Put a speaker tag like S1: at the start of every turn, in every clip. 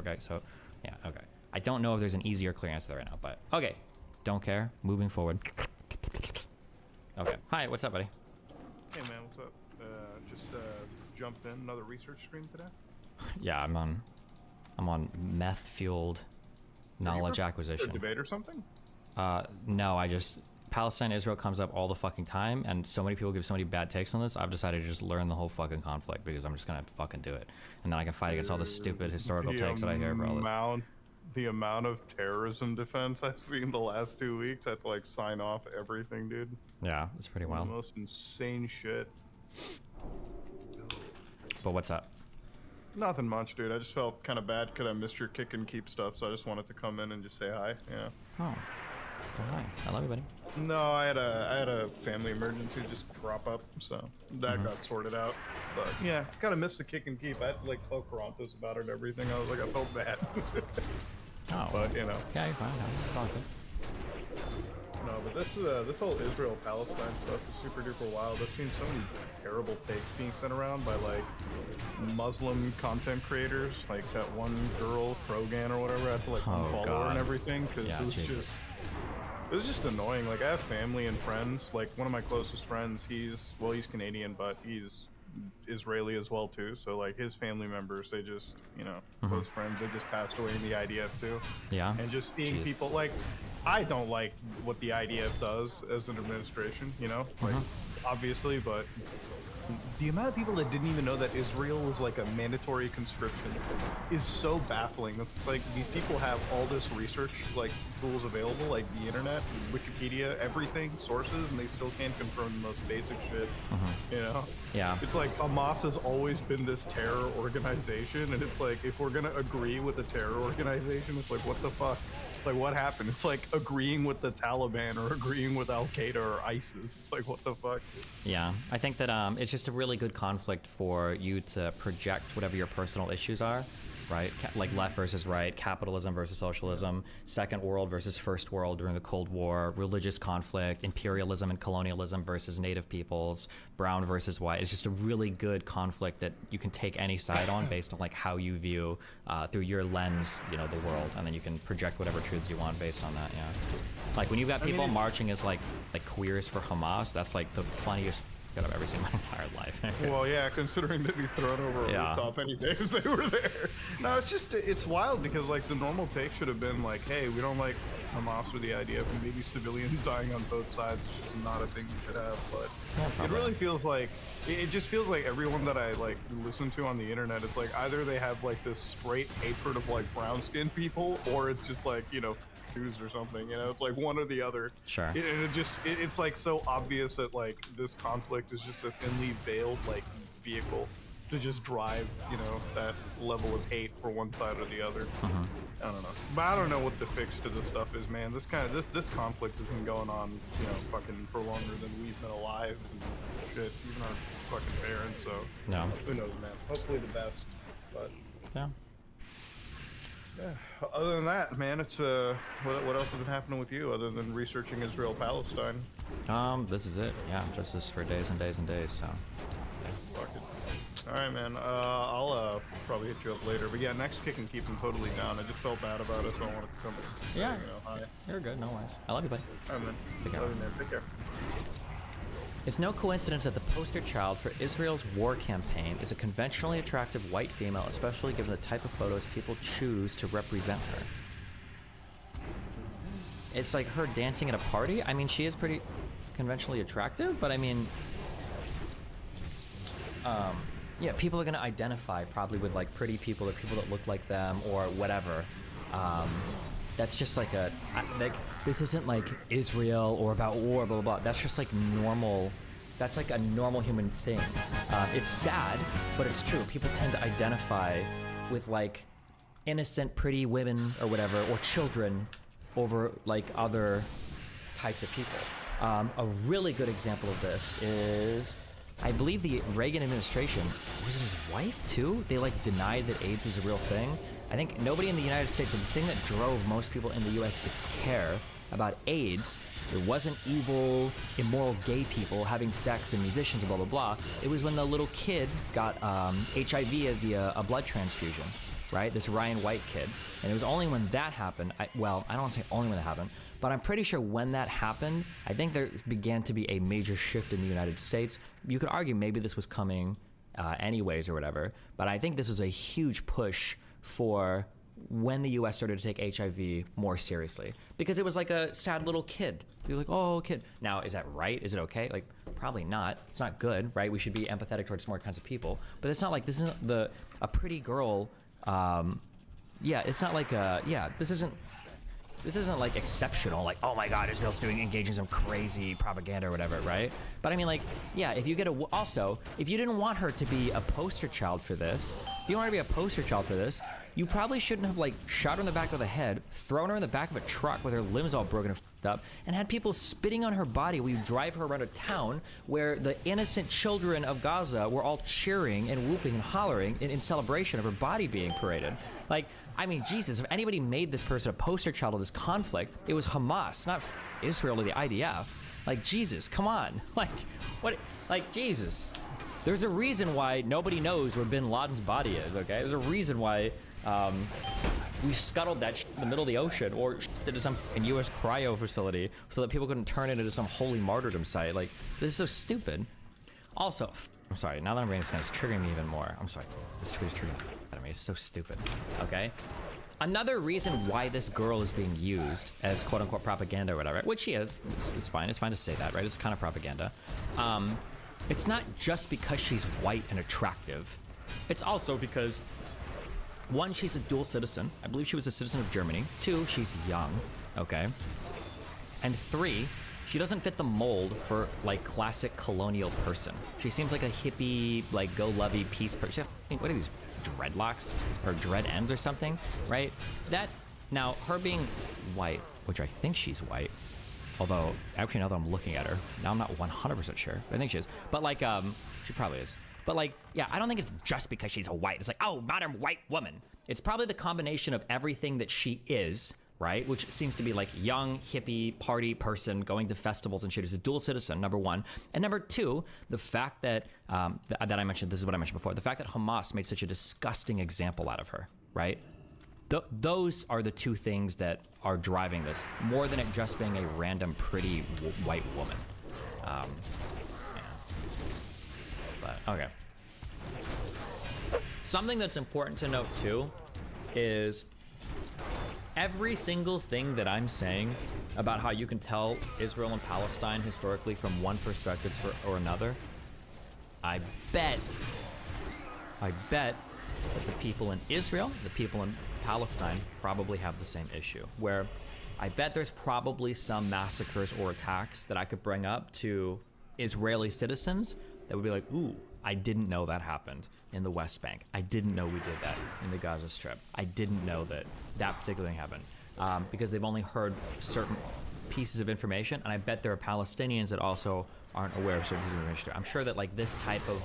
S1: okay? So, yeah, okay. I don't know if there's an easy or clear answer there right now, but okay. Don't care. Moving forward. Okay. Hi, what's up, buddy?
S2: Hey, man, what's up? Just jumped in another research stream today.
S1: Yeah, I'm on meth-fueled knowledge acquisition.
S2: A debate or something?
S1: No, Palestine, Israel comes up all the fucking time, and so many people give so many bad takes on this, I've decided to just learn the whole fucking conflict because I'm just gonna fucking do it. And then I can fight against all the stupid historical takes that I hear for all this.
S2: The amount of terrorism defense I've seen the last 2 weeks, I have to like sign off everything, dude.
S1: Yeah, it's pretty wild.
S2: The most insane shit.
S1: But what's up?
S2: Nothing much, dude. I just felt kind of bad because I missed your kick and keep stuff, so I just wanted to come in and just say hi. Yeah.
S1: Oh. Well, hi. I love you, buddy.
S2: No, I had a family emergency just crop up, so that got sorted out. But yeah, kind of missed the kick and keep. I had to like tell Carontos about it and everything. I was like, I felt bad.
S1: Oh,
S2: but you know.
S1: Yeah, you're fine. It's all good.
S2: No, but this whole Israel-Palestine stuff is super duper wild. I've seen so many terrible takes being sent around by like Muslim content creators, like that one girl, Frogan or whatever. I had to like unfollow her and everything because it was just annoying. Like I have family and friends. Like one of my closest friends, he's Canadian, but he's Israeli as well too. So like his family members, they just, you know, close friends, they just passed away in the IDF too.
S1: Yeah.
S2: And just seeing people like, I don't like what the IDF does as an administration, you know, like obviously, but the amount of people that didn't even know that Israel was like a mandatory conscription is so baffling. It's like these people have all this research like tools available, like the internet, Wikipedia, everything, sources, and they still can't confirm the most basic shit. You know?
S1: Yeah.
S2: It's like Hamas has always been this terror organization, and it's like if we're gonna agree with a terror organization, it's like what the fuck? Like what happened? It's like agreeing with the Taliban or agreeing with Al Qaeda or ISIS. It's like what the fuck?
S1: Yeah, I think that it's just a really good conflict for you to project whatever your personal issues are, right? Like left versus right, capitalism versus socialism, second world versus first world during the Cold War, religious conflict, imperialism and colonialism versus native peoples, brown versus white. It's just a really good conflict that you can take any side on based on like how you view through your lens, you know, the world, and then you can project whatever truths you want based on that. Yeah, like when you've got people marching as like queers for Hamas, that's like the funniest that I've ever seen in my entire life.
S2: Well, yeah, considering they'd be thrown over a rooftop any day if they were there. No, it's just, it's wild because, like, the normal take should have been like, hey, we don't like Hamas or the idea of maybe civilians dying on both sides. It's just not a thing we should have. But it really feels like, it just feels like everyone that I, like, listen to on the internet, it's like either they have, like, this straight hatred of, like, brown-skinned people, or it's just, like, you know, Jews or something, you know, it's like one or the other.
S1: Sure.
S2: And it's like so obvious that like this conflict is just a thinly veiled like vehicle to just drive, you know, that level of hate for one side or the other. I don't know, but I don't know what the fix to this stuff is, man. This conflict has been going on, you know, fucking for longer than we've been alive and shit, even our fucking parents. So
S1: no,
S2: who knows, man. Hopefully the best, but
S1: yeah.
S2: Yeah. Other than that, man, it's what else has been happening with you other than researching Israel-Palestine?
S1: This is it. Yeah, just this for days and days and days. So, yeah.
S2: Fuck it. All right, man. I'll probably hit you up later. But yeah, next kick and keep him totally down. I just felt bad about it, so I wanted to come in.
S1: Yeah.
S2: You know, hi.
S1: You're good. No worries. I love you, buddy.
S2: All right, man.
S1: Take care.
S2: Love you, man. Take care.
S1: It's no coincidence that the poster child for Israel's war campaign is a conventionally attractive white female, especially given the type of photos people choose to represent her. It's like her dancing at a party. I mean, she is pretty conventionally attractive, but I mean, yeah, people are gonna identify probably with like pretty people or people that look like them or whatever. That's just like this isn't like Israel or about war, blah, blah, blah. That's just like normal. That's like a normal human thing. It's sad, but it's true. People tend to identify with like innocent, pretty women or whatever, or children over like other types of people. A really good example of this is, I believe the Reagan administration, was it his wife too? They like denied that AIDS was a real thing. I think nobody in the United States, the thing that drove most people in the US to care about AIDS, it wasn't evil, immoral gay people having sex and musicians and blah, blah, blah. It was when the little kid got HIV via a blood transfusion. right? This Ryan White kid. And it was only when that happened, I don't want to say only when that happened, but I'm pretty sure when that happened, I think there began to be a major shift in the United States. You could argue maybe this was coming anyways or whatever, but I think this was a huge push for when the US started to take HIV more seriously, because it was like a sad little kid. You're like, oh, kid. Now, is that right? Is it okay? Like, probably not. It's not good, right? We should be empathetic towards more kinds of people. But it's not like this isn't a pretty girl. It's not like this isn't like exceptional, like, oh my God, Israel's engaging in some crazy propaganda or whatever, right? But I mean, like, yeah, if you get also, if you didn't want her to be a poster child for this, if you want her to be a poster child for this, you probably shouldn't have like shot her in the back of the head, thrown her in the back of a truck with her limbs all broken and f***ed up, and had people spitting on her body while you drive her around a town where the innocent children of Gaza were all cheering and whooping and hollering in celebration of her body being paraded. Like, I mean, Jesus, if anybody made this person a poster child of this conflict, it was Hamas, not Israel or the IDF. Like, Jesus, come on. Like, what? Like, Jesus. There's a reason why nobody knows where bin Laden's body is, okay? There's a reason why we scuttled that in the middle of the ocean or into some U.S. cryo facility so that people couldn't turn it into some holy martyrdom site. Like, this is so stupid. Also, I'm sorry, now that I'm reading this, it's triggering me even more. I'm sorry, this tweet is triggering me. It's so stupid, okay? Another reason why this girl is being used as quote-unquote propaganda or whatever, which she is, it's fine to say that, right? It's kind of propaganda. It's not just because she's white and attractive. It's also because, one, she's a dual citizen. I believe she was a citizen of Germany. Two, she's young, okay? And three, she doesn't fit the mold for like classic colonial person. She seems like a hippie, like go-lovey peace person. What are these, dreadlocks or dread ends or something, right? Now her being white, which I think she's white, although actually now that I'm looking at her, now I'm not 100% sure. I think she is, but like she probably is. But like, yeah, I don't think it's just because she's a white. It's like, oh, modern white woman. It's probably the combination of everything that she is, right? Which seems to be like young, hippie, party person going to festivals and shit. Is a dual citizen, number one. And number two, the fact that, that I mentioned, this is what I mentioned before, the fact that Hamas made such a disgusting example out of her, right? Those are the two things that are driving this, more than it just being a random pretty white woman. Yeah. But, okay. Something that's important to note too is every single thing that I'm saying about how you can tell Israel and Palestine historically from one perspective or another, I bet that the people in Israel, the people in Palestine probably have the same issue, where I bet there's probably some massacres or attacks that I could bring up to Israeli citizens that would be like, ooh, I didn't know that happened in the West Bank. I didn't know we did that in the Gaza Strip. I didn't know that that particular thing happened because they've only heard certain pieces of information, and I bet there are Palestinians that also aren't aware of certain pieces of information. I'm sure that like this type of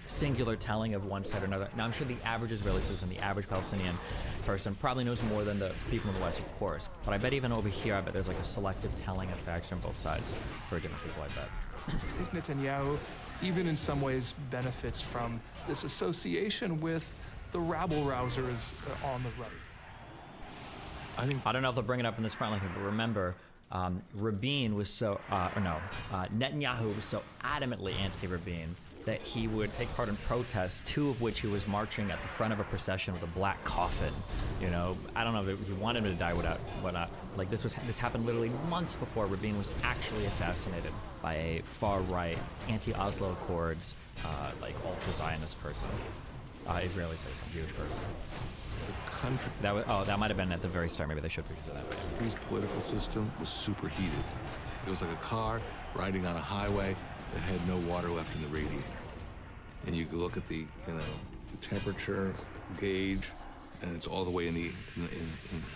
S1: singular telling of one side or another. Now I'm sure the average Israeli citizen, the average Palestinian person probably knows more than the people in the West, of course. But I bet even over here, I bet there's like a selective telling effect on both sides for different people, I bet.
S3: I think Netanyahu, even in some ways, benefits from this association with the rabble-rousers on the right.
S1: I don't know if they'll bring it up in this front, but remember, Rabin was so, Netanyahu was so adamantly anti-Rabin that he would take part in protests, two of which he was marching at the front of a procession with a black coffin. You know, I don't know if he wanted him to die without whatnot. Like this happened literally months before Rabin was actually assassinated by a far-right, anti-Oslo Accords, like ultra-Zionist person, Israeli citizen, Jewish person.
S4: The country.
S1: That might have been at the very start. Maybe they showed pictures of that.
S4: His political system was superheated. It was like a car riding on a highway that had no water left in the radiator. And you could look at the temperature gauge, and it's all the way in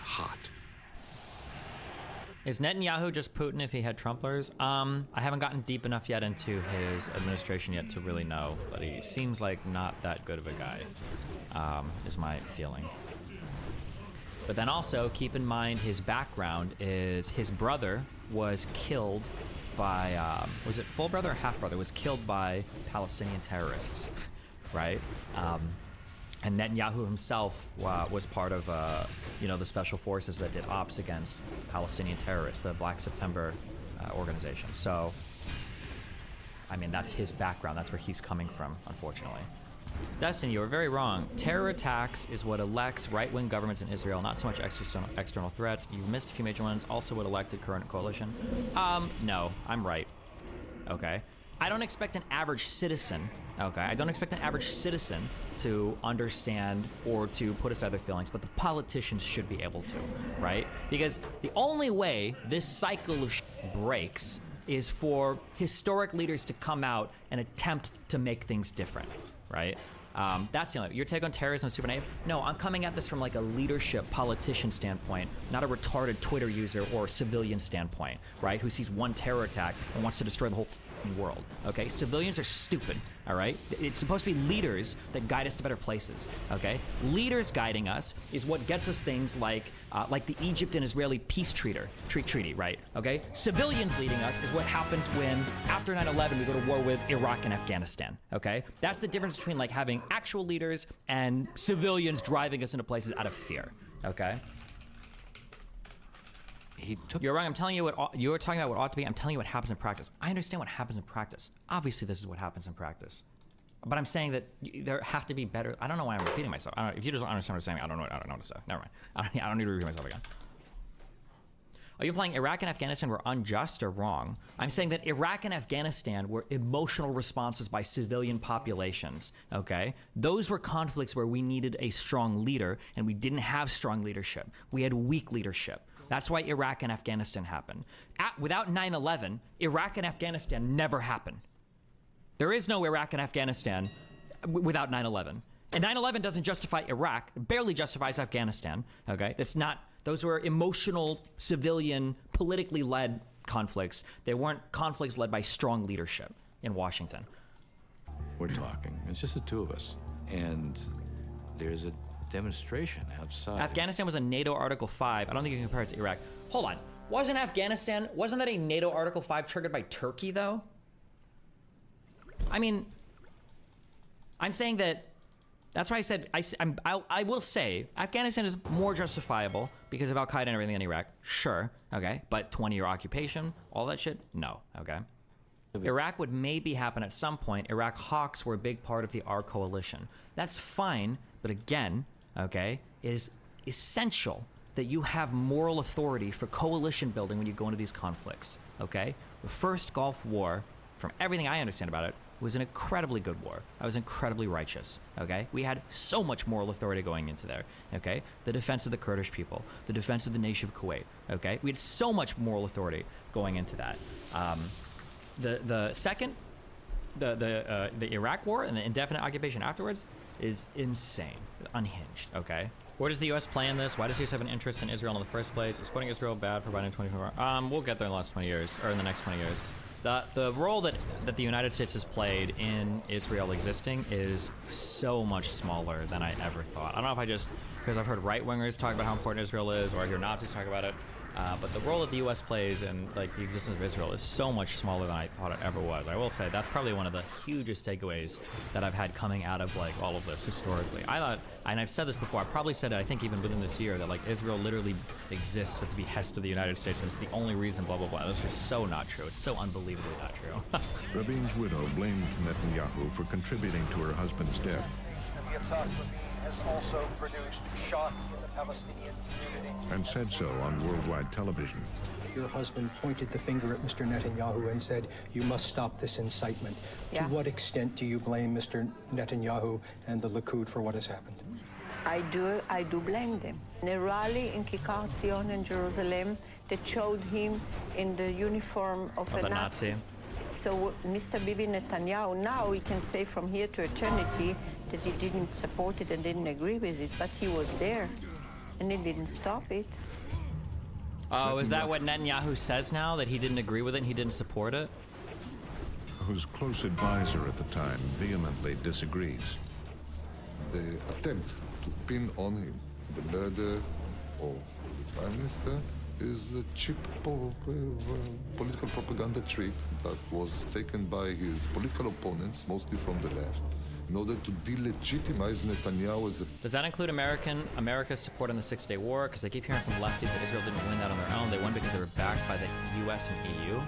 S4: hot.
S1: Is Netanyahu just Putin if he had Trumplers? I haven't gotten deep enough yet into his administration yet to really know, but he seems like not that good of a guy, is my feeling. But then also keep in mind his background is his brother was killed by, was it full brother or half brother, was killed by Palestinian terrorists, right? And Netanyahu himself was part of, the special forces that did ops against Palestinian terrorists, the Black September organization. So, I mean, that's his background. That's where he's coming from, unfortunately. Destiny, you were very wrong. Terror attacks is what elects right-wing governments in Israel, not so much external threats. You've missed a few major ones. Also what elected current coalition. No, I'm right. Okay. I don't expect an average citizen, okay? I don't expect an average citizen to understand or to put aside their feelings, but the politicians should be able to, right? Because the only way this cycle of breaks is for historic leaders to come out and attempt to make things different, right? That's the only. Your take on terrorism is super naive? No, I'm coming at this from like a leadership politician standpoint, not a retarded Twitter user or civilian standpoint, right? Who sees one terror attack and wants to destroy the whole world, okay? Civilians are stupid, all right? It's supposed to be leaders that guide us to better places, okay? Leaders guiding us is what gets us things like the Egypt and Israeli peace treaty, right? Okay? Civilians leading us is what happens when, after 9/11, we go to war with Iraq and Afghanistan, okay? That's the difference between like having actual leaders and civilians driving us into places out of fear, okay? You're wrong. I'm telling you what you're talking about. What ought to be. I'm telling you what happens in practice. I understand what happens in practice. Obviously, this is what happens in practice. But I'm saying that there have to be better. I don't know why I'm repeating myself. I don't, if you just don't understand what I'm saying, I don't know what to say. Never mind. I don't need to repeat myself again. Are you implying Iraq and Afghanistan were unjust or wrong? I'm saying that Iraq and Afghanistan were emotional responses by civilian populations, okay? Those were conflicts where we needed a strong leader, and we didn't have strong leadership. We had weak leadership. That's why Iraq and Afghanistan happened. Without 9/11, Iraq and Afghanistan never happened. There is no Iraq and Afghanistan without 9/11. And 9/11 doesn't justify Iraq, it barely justifies Afghanistan, okay? Those were emotional, civilian, politically led conflicts. They weren't conflicts led by strong leadership in Washington.
S5: We're talking, it's just the two of us. And there's a demonstration outside.
S1: Afghanistan was a NATO Article 5. I don't think you can compare it to Iraq. Hold on. Wasn't that a NATO Article 5 triggered by Turkey, though? I mean, I'm saying that, that's why I said, I will say, Afghanistan is more justifiable because of Al-Qaeda and everything in Iraq. Sure, okay. But 20-year occupation, all that shit, no, okay. Iraq would maybe happen at some point. Iraq Hawks were a big part of the R coalition. That's fine, but again, okay, it is essential that you have moral authority for coalition building when you go into these conflicts, okay? The first Gulf War, from everything I understand about it, was an incredibly good war. I was incredibly righteous, okay? We had so much moral authority going into there, okay? The defense of the Kurdish people, the defense of the nation of Kuwait, okay? We had so much moral authority going into that. The second, the Iraq war and the indefinite occupation afterwards is insane, unhinged, okay? Where does the U.S. play in this? Why does the U.S. have an interest in Israel in the first place? Is putting Israel bad for Biden in 2024? We'll get there in the last 20 years, or in the next 20 years. The role that the United States has played in Israel existing is so much smaller than I ever thought. I don't know if because I've heard right-wingers talk about how important Israel is, or I hear Nazis talk about it, but the role that the U.S. plays in like the existence of Israel is so much smaller than I thought it ever was. I will say that's probably one of the hugest takeaways that I've had coming out of like all of this historically. I thought, and I've said this before, I probably said it, I think even within this year, that like Israel literally exists at the behest of the United States, and it's the only reason, blah, blah, blah. That's just so not true. It's so unbelievably not true.
S6: Rabin's widow blamed Netanyahu for contributing to her husband's death.
S7: Has also produced shock in the Palestinian community.
S6: And said so on worldwide television.
S7: Your husband pointed the finger at Mr. Netanyahu and said, you must stop this incitement. Yeah. To what extent do you blame Mr. Netanyahu and the Likud for what has happened?
S8: I do blame them. In a rally in Kikar Zion in Jerusalem that showed him in the uniform of a Nazi. So Mr. Bibi Netanyahu, now we can say from here to eternity that he didn't support it and didn't agree with it, but he was there, and he didn't stop it.
S1: Oh, is that what Netanyahu says now, that he didn't agree with it and he didn't support it?
S6: Whose close advisor at the time vehemently disagrees.
S9: The attempt to pin on him the murder of the Prime Minister is a cheap political propaganda trick that was taken by his political opponents, mostly from the left, in order to delegitimize Netanyahu as a
S1: Does that include America's support in the Six-Day War? Because I keep hearing from lefties that Israel didn't win that on their own. They won because they were backed by the U.S. and EU.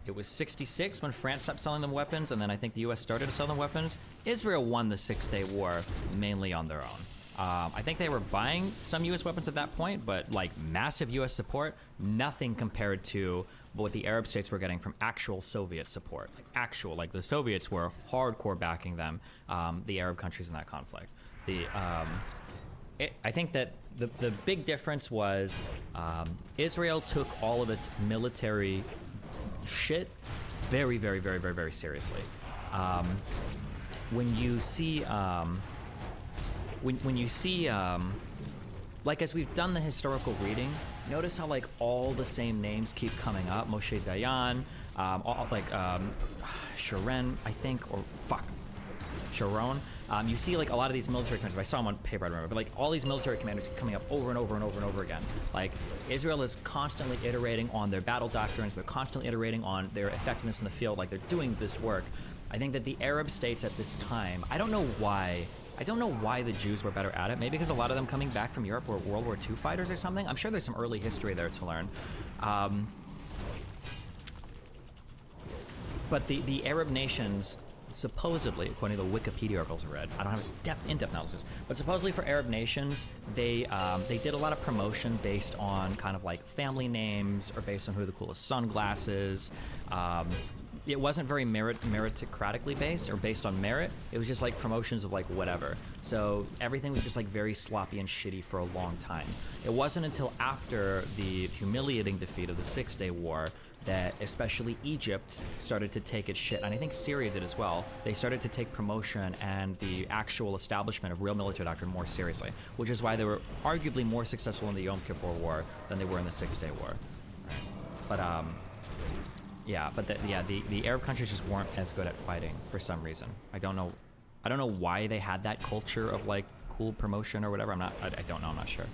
S1: It was 66 when France stopped selling them weapons, and then I think the U.S. started to sell them weapons. Israel won the Six-Day War mainly on their own. I think they were buying some U.S. weapons at that point, but like massive U.S. support, nothing compared to what the Arab states were getting from actual Soviet support. Like the Soviets were hardcore backing them, the Arab countries in that conflict. I think that the big difference was Israel took all of its military shit very, very, very, very, very seriously. When you see when you see like as we've done the historical reading, notice how like all the same names keep coming up. Moshe Dayan, Sharon, I think, or fuck, Sharon. You see like a lot of these military commanders. If I saw them on paper, I don't remember, but like all these military commanders keep coming up over and over and over and over again. Like Israel is constantly iterating on their battle doctrines. They're constantly iterating on their effectiveness in the field. Like they're doing this work. I think that the Arab states at this time, I don't know why the Jews were better at it. Maybe because a lot of them coming back from Europe were World War II fighters or something. I'm sure there's some early history there to learn. But the Arab nations, supposedly, according to the Wikipedia articles I read, I don't have in-depth knowledge, but supposedly for Arab nations, they did a lot of promotion based on kind of like family names or based on who the coolest sunglasses. It wasn't very meritocratically based or based on merit. It was just like promotions of like whatever. So everything was just like very sloppy and shitty for a long time. It wasn't until after the humiliating defeat of the Six-Day War that especially Egypt started to take its shit, and I think Syria did as well. They started to take promotion and the actual establishment of real military doctrine more seriously, which is why they were arguably more successful in the Yom Kippur War than they were in the Six-Day War. But yeah, but the Arab countries just weren't as good at fighting for some reason. I don't know why they had that culture of like cool promotion or whatever. I don't know. I'm not sure.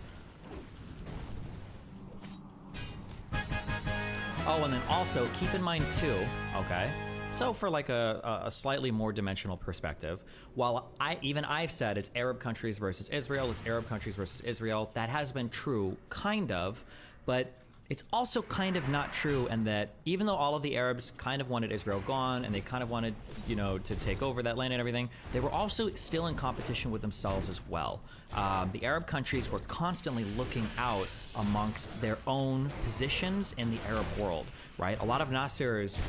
S1: Oh, and then also keep in mind too, okay? So for like a slightly more dimensional perspective, while I've said it's Arab countries versus Israel, it's Arab countries versus Israel, that has been true, kind of, but it's also kind of not true, and that even though all of the Arabs kind of wanted Israel gone and they kind of wanted, to take over that land and everything, they were also still in competition with themselves as well. The Arab countries were constantly looking out amongst their own positions in the Arab world, right? A lot of Nasser's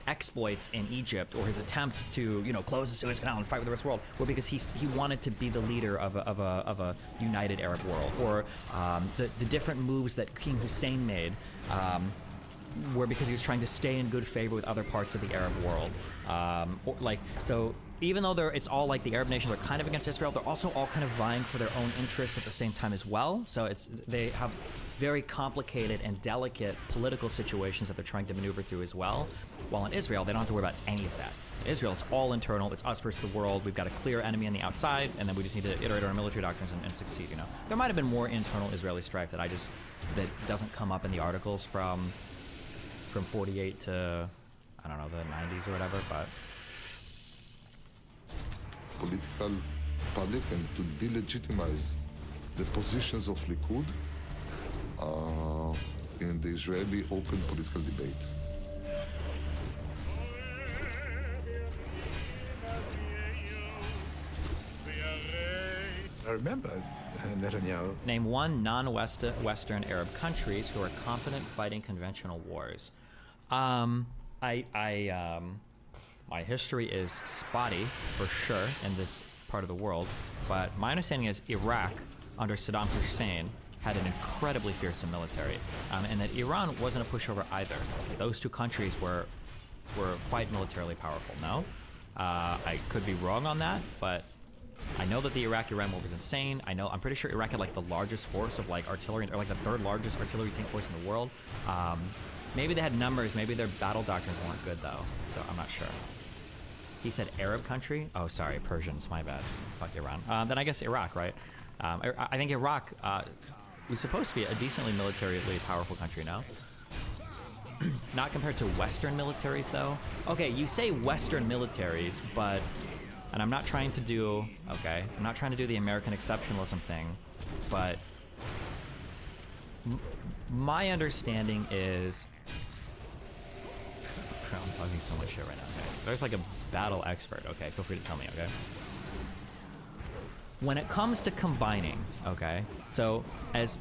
S1: exploits in Egypt, or his attempts to close the Suez Canal and fight with the rest of the world, were because he wanted to be the leader of a united Arab world. Or the different moves that King Hussein made were because he was trying to stay in good favor with other parts of the Arab world. So even though it's all like the Arab nations are kind of against Israel, they're also all kind of vying for their own interests at the same time as well. So they have very complicated and delicate political situations that they're trying to maneuver through as well. While in Israel, they don't have to worry about any of that. In Israel, it's all internal. It's us versus the world. We've got a clear enemy on the outside, and then we just need to iterate our military doctrines and succeed. There might have been more internal Israeli strife that doesn't come up in the articles from 48 to, I don't know, the 90s or whatever, but
S9: political public and to delegitimize the positions of Likud in the Israeli open political debate.
S10: I remember Netanyahu.
S1: Name one non-Western Arab countries who are confident fighting conventional wars. My history is spotty, for sure, in this part of the world, but my understanding is Iraq, under Saddam Hussein, had an incredibly fearsome military, and that Iran wasn't a pushover either. Those two countries were quite militarily powerful. No? I could be wrong on that, but I know that the Iraq-Iran war was insane. I'm pretty sure Iraq had like the largest force of like artillery, or like the third largest artillery tank force in the world. Maybe they had numbers, maybe their battle doctrines weren't good though, so I'm not sure. He said Arab country? Oh, sorry, Persians, my bad. Fuck Iran. Then I guess Iraq, right? I think Iraq was supposed to be a decently militarily powerful country, no? not compared to Western militaries, though. Okay, you say Western militaries, but, and I'm not trying to do, okay, I'm not trying to do the American exceptionalism thing, but my understanding is, I'm talking so much shit right now. Okay, there's like a battle expert. Okay, feel free to tell me. Okay. When it comes to combining, okay, so as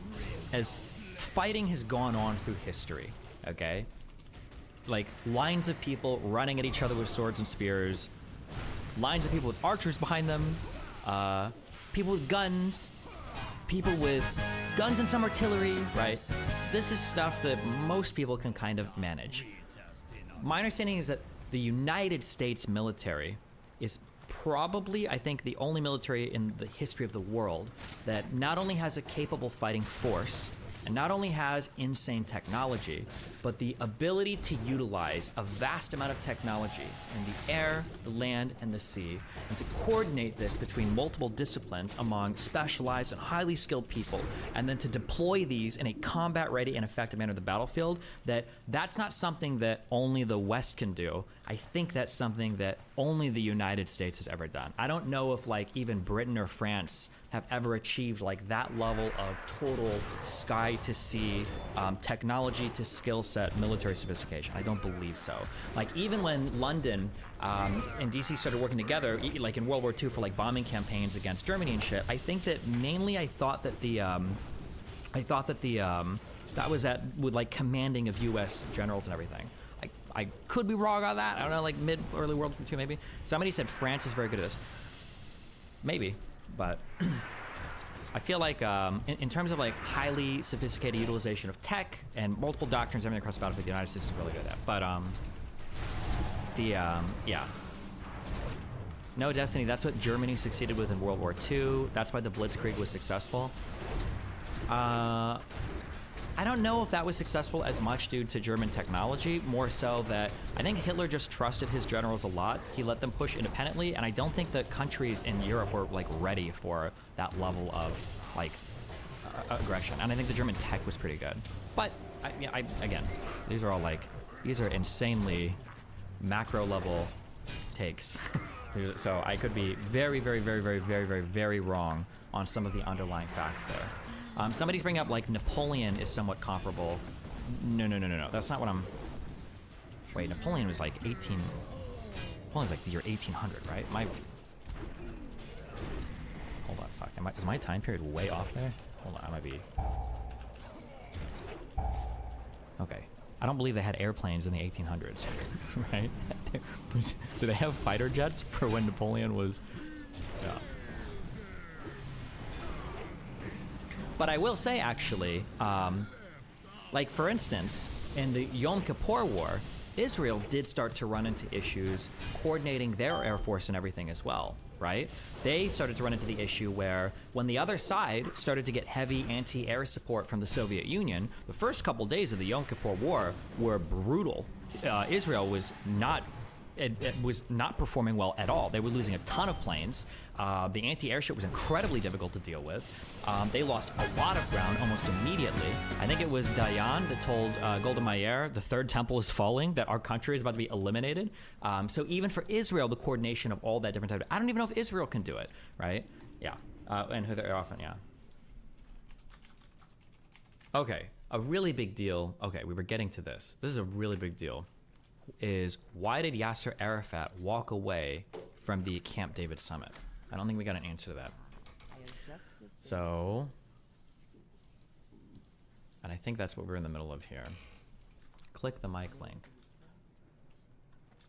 S1: fighting has gone on through history, okay, like lines of people running at each other with swords and spears, lines of people with archers behind them, people with guns and some artillery, right? This is stuff that most people can kind of manage. My understanding is that the United States military is probably, I think, the only military in the history of the world that not only has a capable fighting force and not only has insane technology, but the ability to utilize a vast amount of technology in the air, the land, and the sea, and to coordinate this between multiple disciplines among specialized and highly skilled people, and then to deploy these in a combat-ready and effective manner on the battlefield. That's not something that only the West can do. I think that's something that only the United States has ever done. I don't know if like even Britain or France have ever achieved like that level of total sky to sea, technology to skill set, military sophistication. I don't believe so. Like even when London and DC started working together, like in World War II for like bombing campaigns against Germany and shit, I think that mainly I thought that that was with like commanding of U.S. generals and everything. I could be wrong on that. I don't know, like early World War II maybe. Somebody said France is very good at this. Maybe, but I feel like in terms of like highly sophisticated utilization of tech and multiple doctrines, everything across the battlefield, the United States is really good at that. But yeah. No, Destiny, that's what Germany succeeded with in World War II. That's why the Blitzkrieg was successful. I don't know if that was successful as much due to German technology, more so that I think Hitler just trusted his generals a lot. He let them push independently, and I don't think the countries in Europe were like ready for that level of like aggression. And I think the German tech was pretty good. But again, these are insanely macro level takes. So I could be very, very, very, very, very, very, very wrong on some of the underlying facts there. Somebody's bringing up like Napoleon is somewhat comparable. No. That's not what I'm. Wait, Napoleon was like 18. Napoleon's like the year 1800, right? Hold on, fuck. Is my time period way off there? Hold on, I might be. Okay. I don't believe they had airplanes in the 1800s, right? Do they have fighter jets for when Napoleon was? Yeah. But I will say, actually, like for instance, in the Yom Kippur War, Israel did start to run into issues coordinating their air force and everything as well, right? They started to run into the issue where when the other side started to get heavy anti-air support from the Soviet Union, the first couple days of the Yom Kippur War were brutal. Israel was not performing well at all. They were losing a ton of planes. The anti-airship was incredibly difficult to deal with. They lost a lot of ground almost immediately. I think it was Dayan that told Golda Meir, the third temple is falling, that our country is about to be eliminated. So even for Israel, the coordination of all that different type of, I don't even know if Israel can do it, right? Yeah, and who they're often, yeah. Okay, a really big deal. Okay, we were getting to this. This is a really big deal. Is why did Yasser Arafat walk away from the Camp David summit? I don't think we got an answer to that. So, and I think that's what we're in the middle of here. Click the mic link.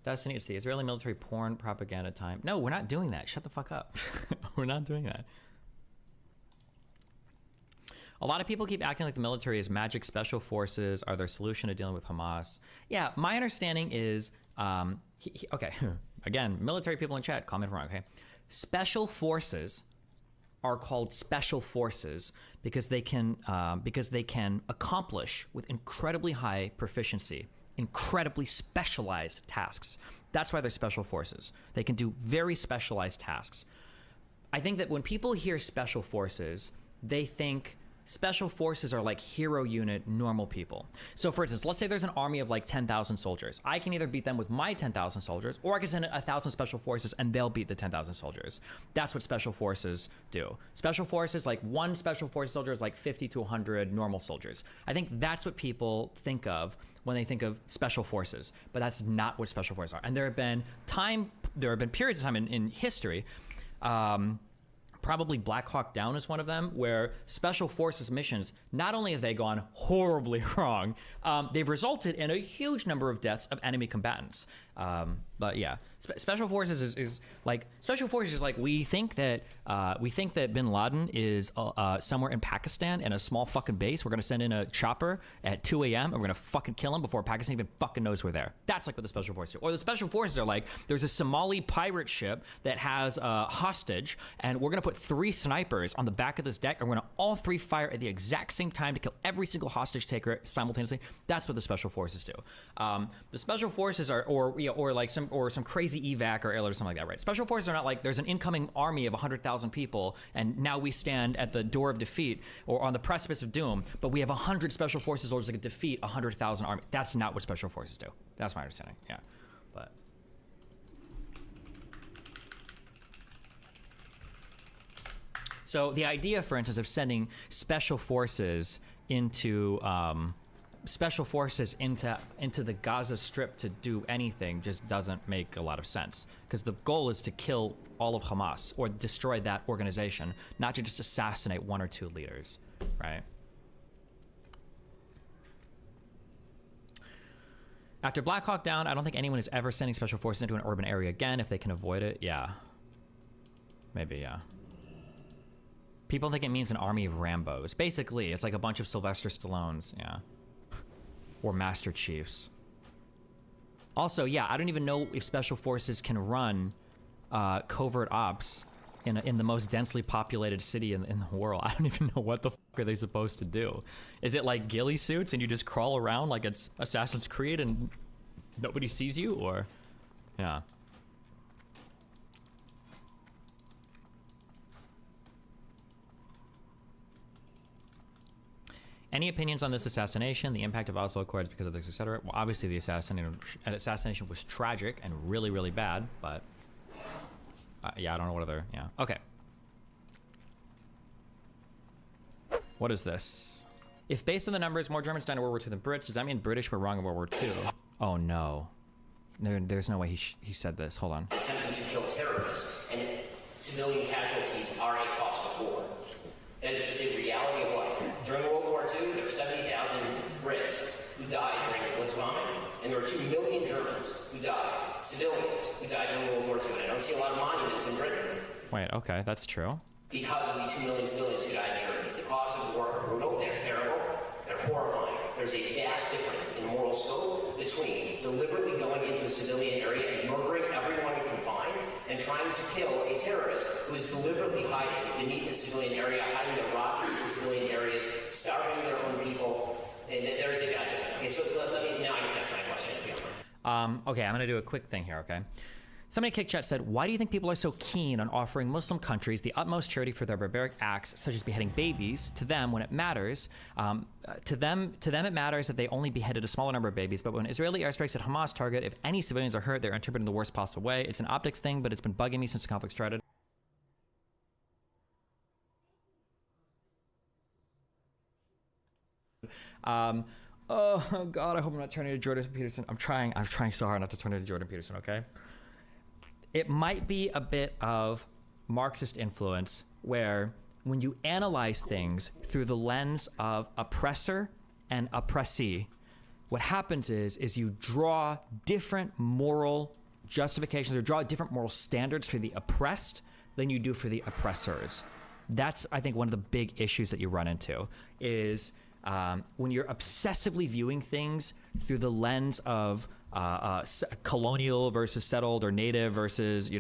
S1: Destiny, it's the Israeli military porn propaganda time. No, we're not doing that. Shut the fuck up. We're not doing that. A lot of people keep acting like the military is magic special forces are their solution to dealing with Hamas. Yeah, my understanding is, okay, again, military people in chat, comment wrong, okay? Special forces are called special forces because they can accomplish with incredibly high proficiency, incredibly specialized tasks. That's why they're special forces. They can do very specialized tasks. I think that when people hear special forces, they think special forces are like hero unit normal people. So for instance, let's say there's an army of like 10,000 soldiers. I can either beat them with my 10,000 soldiers, or I can send 1,000 special forces and they'll beat the 10,000 soldiers. That's what special forces do. Special forces, like one special force soldier is like 50 to 100 normal soldiers. I think that's what people think of when they think of special forces, but that's not what special forces are. And there have been periods of time in history, probably Black Hawk Down is one of them, where special forces missions, not only have they gone horribly wrong, they've resulted in a huge number of deaths of enemy combatants. But yeah, special forces is like we think that Bin Laden is somewhere in Pakistan in a small fucking base. We're gonna send in a chopper at 2 a.m. and we're gonna fucking kill him before Pakistan even fucking knows we're there. That's like what the special forces do. Or the special forces are like, there's a Somali pirate ship that has a hostage, and we're gonna put 3 snipers on the back of this deck, and we're gonna all 3 fire at the exact same time to kill every single hostage taker simultaneously. That's what the special forces do. The special forces are, or some crazy evac or alert or something like that, right? Special forces are not like there's an incoming army of 100,000 people and now we stand at the door of defeat or on the precipice of doom, but we have 100 special forces soldiers that can defeat 100,000 army. That's not what special forces do. That's my understanding. Yeah, but. So the idea, for instance, of sending special forces into the Gaza Strip to do anything just doesn't make a lot of sense, because the goal is to kill all of Hamas or destroy that organization, not to just assassinate 1 or 2 leaders, right? After Black Hawk Down, I don't think anyone is ever sending special forces into an urban area again if they can avoid it. Yeah, maybe, yeah. People think it means an army of Rambos. Basically, it's like a bunch of Sylvester Stallones, yeah. Or Master Chiefs. Also, yeah, I don't even know if special forces can run covert ops in the most densely populated city in the world. I don't even know what the fuck are they supposed to do. Is it like ghillie suits and you just crawl around like it's Assassin's Creed and nobody sees you, or yeah. Any opinions on this assassination, the impact of Oslo Accords because of this, etc.? Well, obviously the assassination was tragic and really, really bad, but yeah, I don't know what other, yeah. Okay. What is this? If based on the numbers, more Germans died in World War II than Brits, does that mean British were wrong in World War II? Oh no. There's no way he said this. Hold on.
S11: Attempting to kill terrorists and civilian casualties are a cost of war. That is just a reality of life. During World War II, there were 70,000 Brits who died during the Blitz bombing, and there were 2 million Germans who died, civilians who died during World War II. And I don't see a lot of monuments in Britain.
S1: Wait, okay, that's true.
S11: Because of the 2 million civilians who died in Germany. The costs of war are brutal, they're terrible, they're horrifying. There's a vast difference in moral scope between deliberately going into a civilian area and murdering everyone you can find and trying to kill a terrorist who is deliberately hiding beneath the civilian area, hiding their rockets in civilian areas, starving their own people. And there is a vast difference. Okay, so let me, now I can test my question if you don't mind.
S1: Okay, I'm gonna do a quick thing here, okay? Somebody in Kick Chat said, why do you think people are so keen on offering Muslim countries the utmost charity for their barbaric acts, such as beheading babies? To them, when it matters, to them it matters that they only beheaded a smaller number of babies, but when Israeli airstrikes at Hamas target, if any civilians are hurt, they're interpreted in the worst possible way. It's an optics thing, but it's been bugging me since the conflict started. Oh God, I hope I'm not turning to Jordan Peterson. I'm trying so hard not to turn into Jordan Peterson, okay? It might be a bit of Marxist influence where when you analyze things through the lens of oppressor and oppressee, what happens is you draw different moral justifications or draw different moral standards for the oppressed than you do for the oppressors. That's, I think, one of the big issues that you run into is when you're obsessively viewing things through the lens of colonial versus settled or native versus,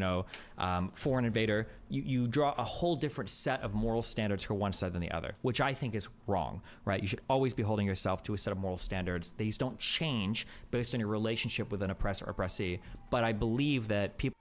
S1: foreign invader, you draw a whole different set of moral standards for one side than the other, which I think is wrong, right? You should always be holding yourself to a set of moral standards. These don't change based on your relationship with an oppressor or oppressee, but I believe that people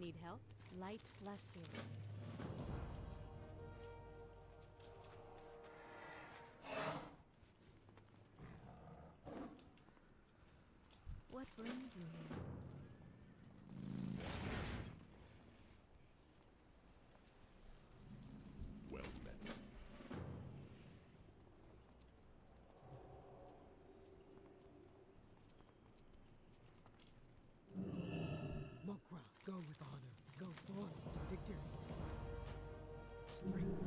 S12: Need help? Light bless you. What brings you here?
S6: Well met.
S13: Mokra, go with honor. Go forth to victory. Strength.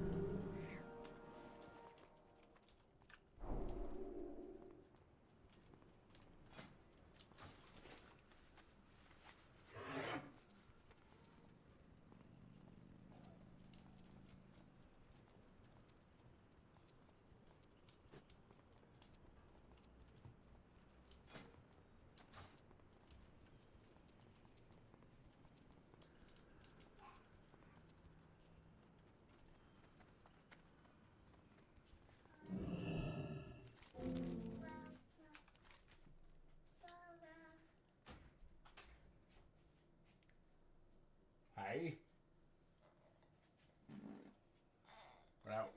S14: Hej. Goddag.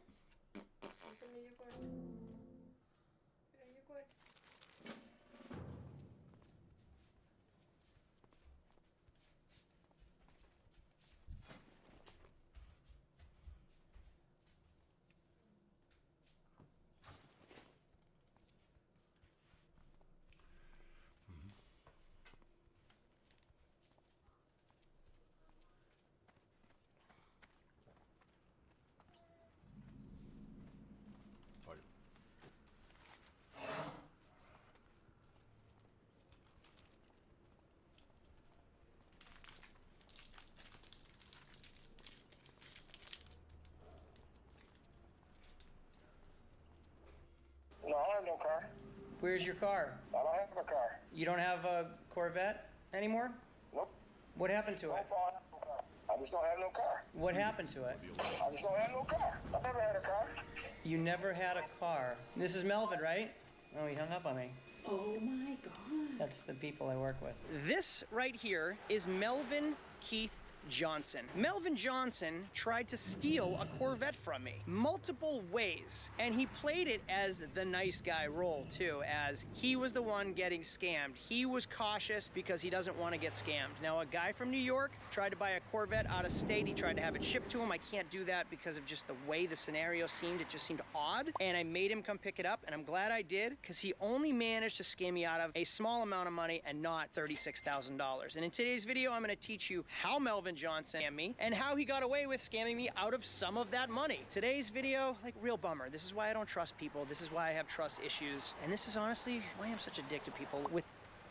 S14: Hold.
S15: No, I have no car.
S16: Where's your car?
S15: I don't have a car.
S16: You don't have a Corvette anymore?
S15: Nope.
S16: What happened to it?
S15: I just don't have no car.
S16: What happened to it?
S15: I just don't have no car. I never had a car.
S16: You never had a car. This is Melvin, right? Oh, he hung up on me.
S8: Oh my God.
S16: That's the people I work with. This right here is Melvin Keith Johnson. Melvin Johnson tried to steal a Corvette from me multiple ways, and he played it as the nice guy role too, as he was the one getting scammed. He was cautious because he doesn't want to get scammed. Now, a guy from New York tried to buy a Corvette out of state. He tried to have it shipped to him. I can't do that because of just the way the scenario seemed. It just seemed odd, and I made him come pick it up, and I'm glad I did because he only managed to scam me out of a small amount of money and not $36,000. And in today's video, I'm going to teach you how Melvin Johnson scammed me and how he got away with scamming me out of some of that money. Today's video, like, real bummer. This is why I don't trust people. This is why I have trust issues. And this is honestly why I'm such a dick to people with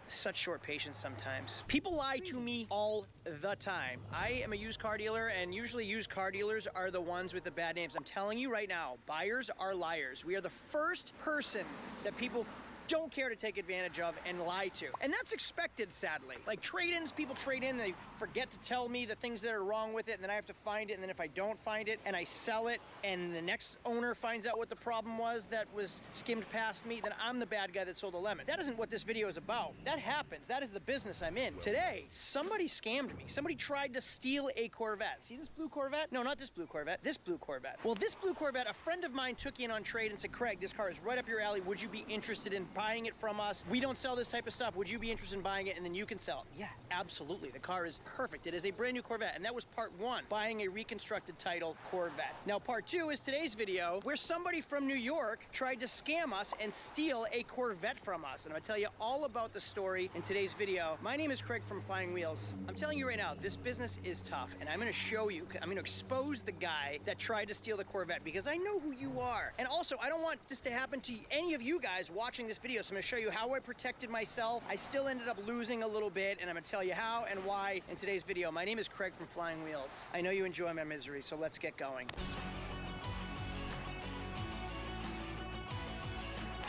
S16: such short patience sometimes. People lie to me all the time. I am a used car dealer, and usually used car dealers are the ones with the bad names. I'm telling you right now, buyers are liars. We are the first person that people don't care to take advantage of and lie to. And that's expected, sadly. Like trade-ins, people trade in, they forget to tell me the things that are wrong with it, and then I have to find it, and then if I don't find it and I sell it and the next owner finds out what the problem was that was skimmed past me, then I'm the bad guy that sold a lemon. That isn't what this video is about. That happens. That is the business I'm in. Today, somebody scammed me. Somebody tried to steal a Corvette. See this blue Corvette? No, not this blue Corvette. This blue Corvette. Well, this blue Corvette, a friend of mine took in on trade and said, Craig, this car is right up your alley. Would you be interested in buying it from us? We don't sell this type of stuff. Would you be interested in buying it, and then you can sell it? Yeah, absolutely. The car is perfect. It is a brand new Corvette, and that was part one, buying a reconstructed title Corvette. Now, part two is today's video, where somebody from New York tried to scam us and steal a Corvette from us. And I'm gonna tell you all about the story in today's video. My name is Craig from Flying Wheels. I'm telling you right now, this business is tough, and I'm gonna show you, I'm gonna expose the guy that tried to steal the Corvette, because I know who you are. And also, I don't want this to happen to any of you guys watching this video, so I'm gonna show you how I protected myself. I still ended up losing a little bit, and I'm gonna tell you how and why in today's video. My name is Craig from Flying Wheels. I know you enjoy my misery, so let's get going.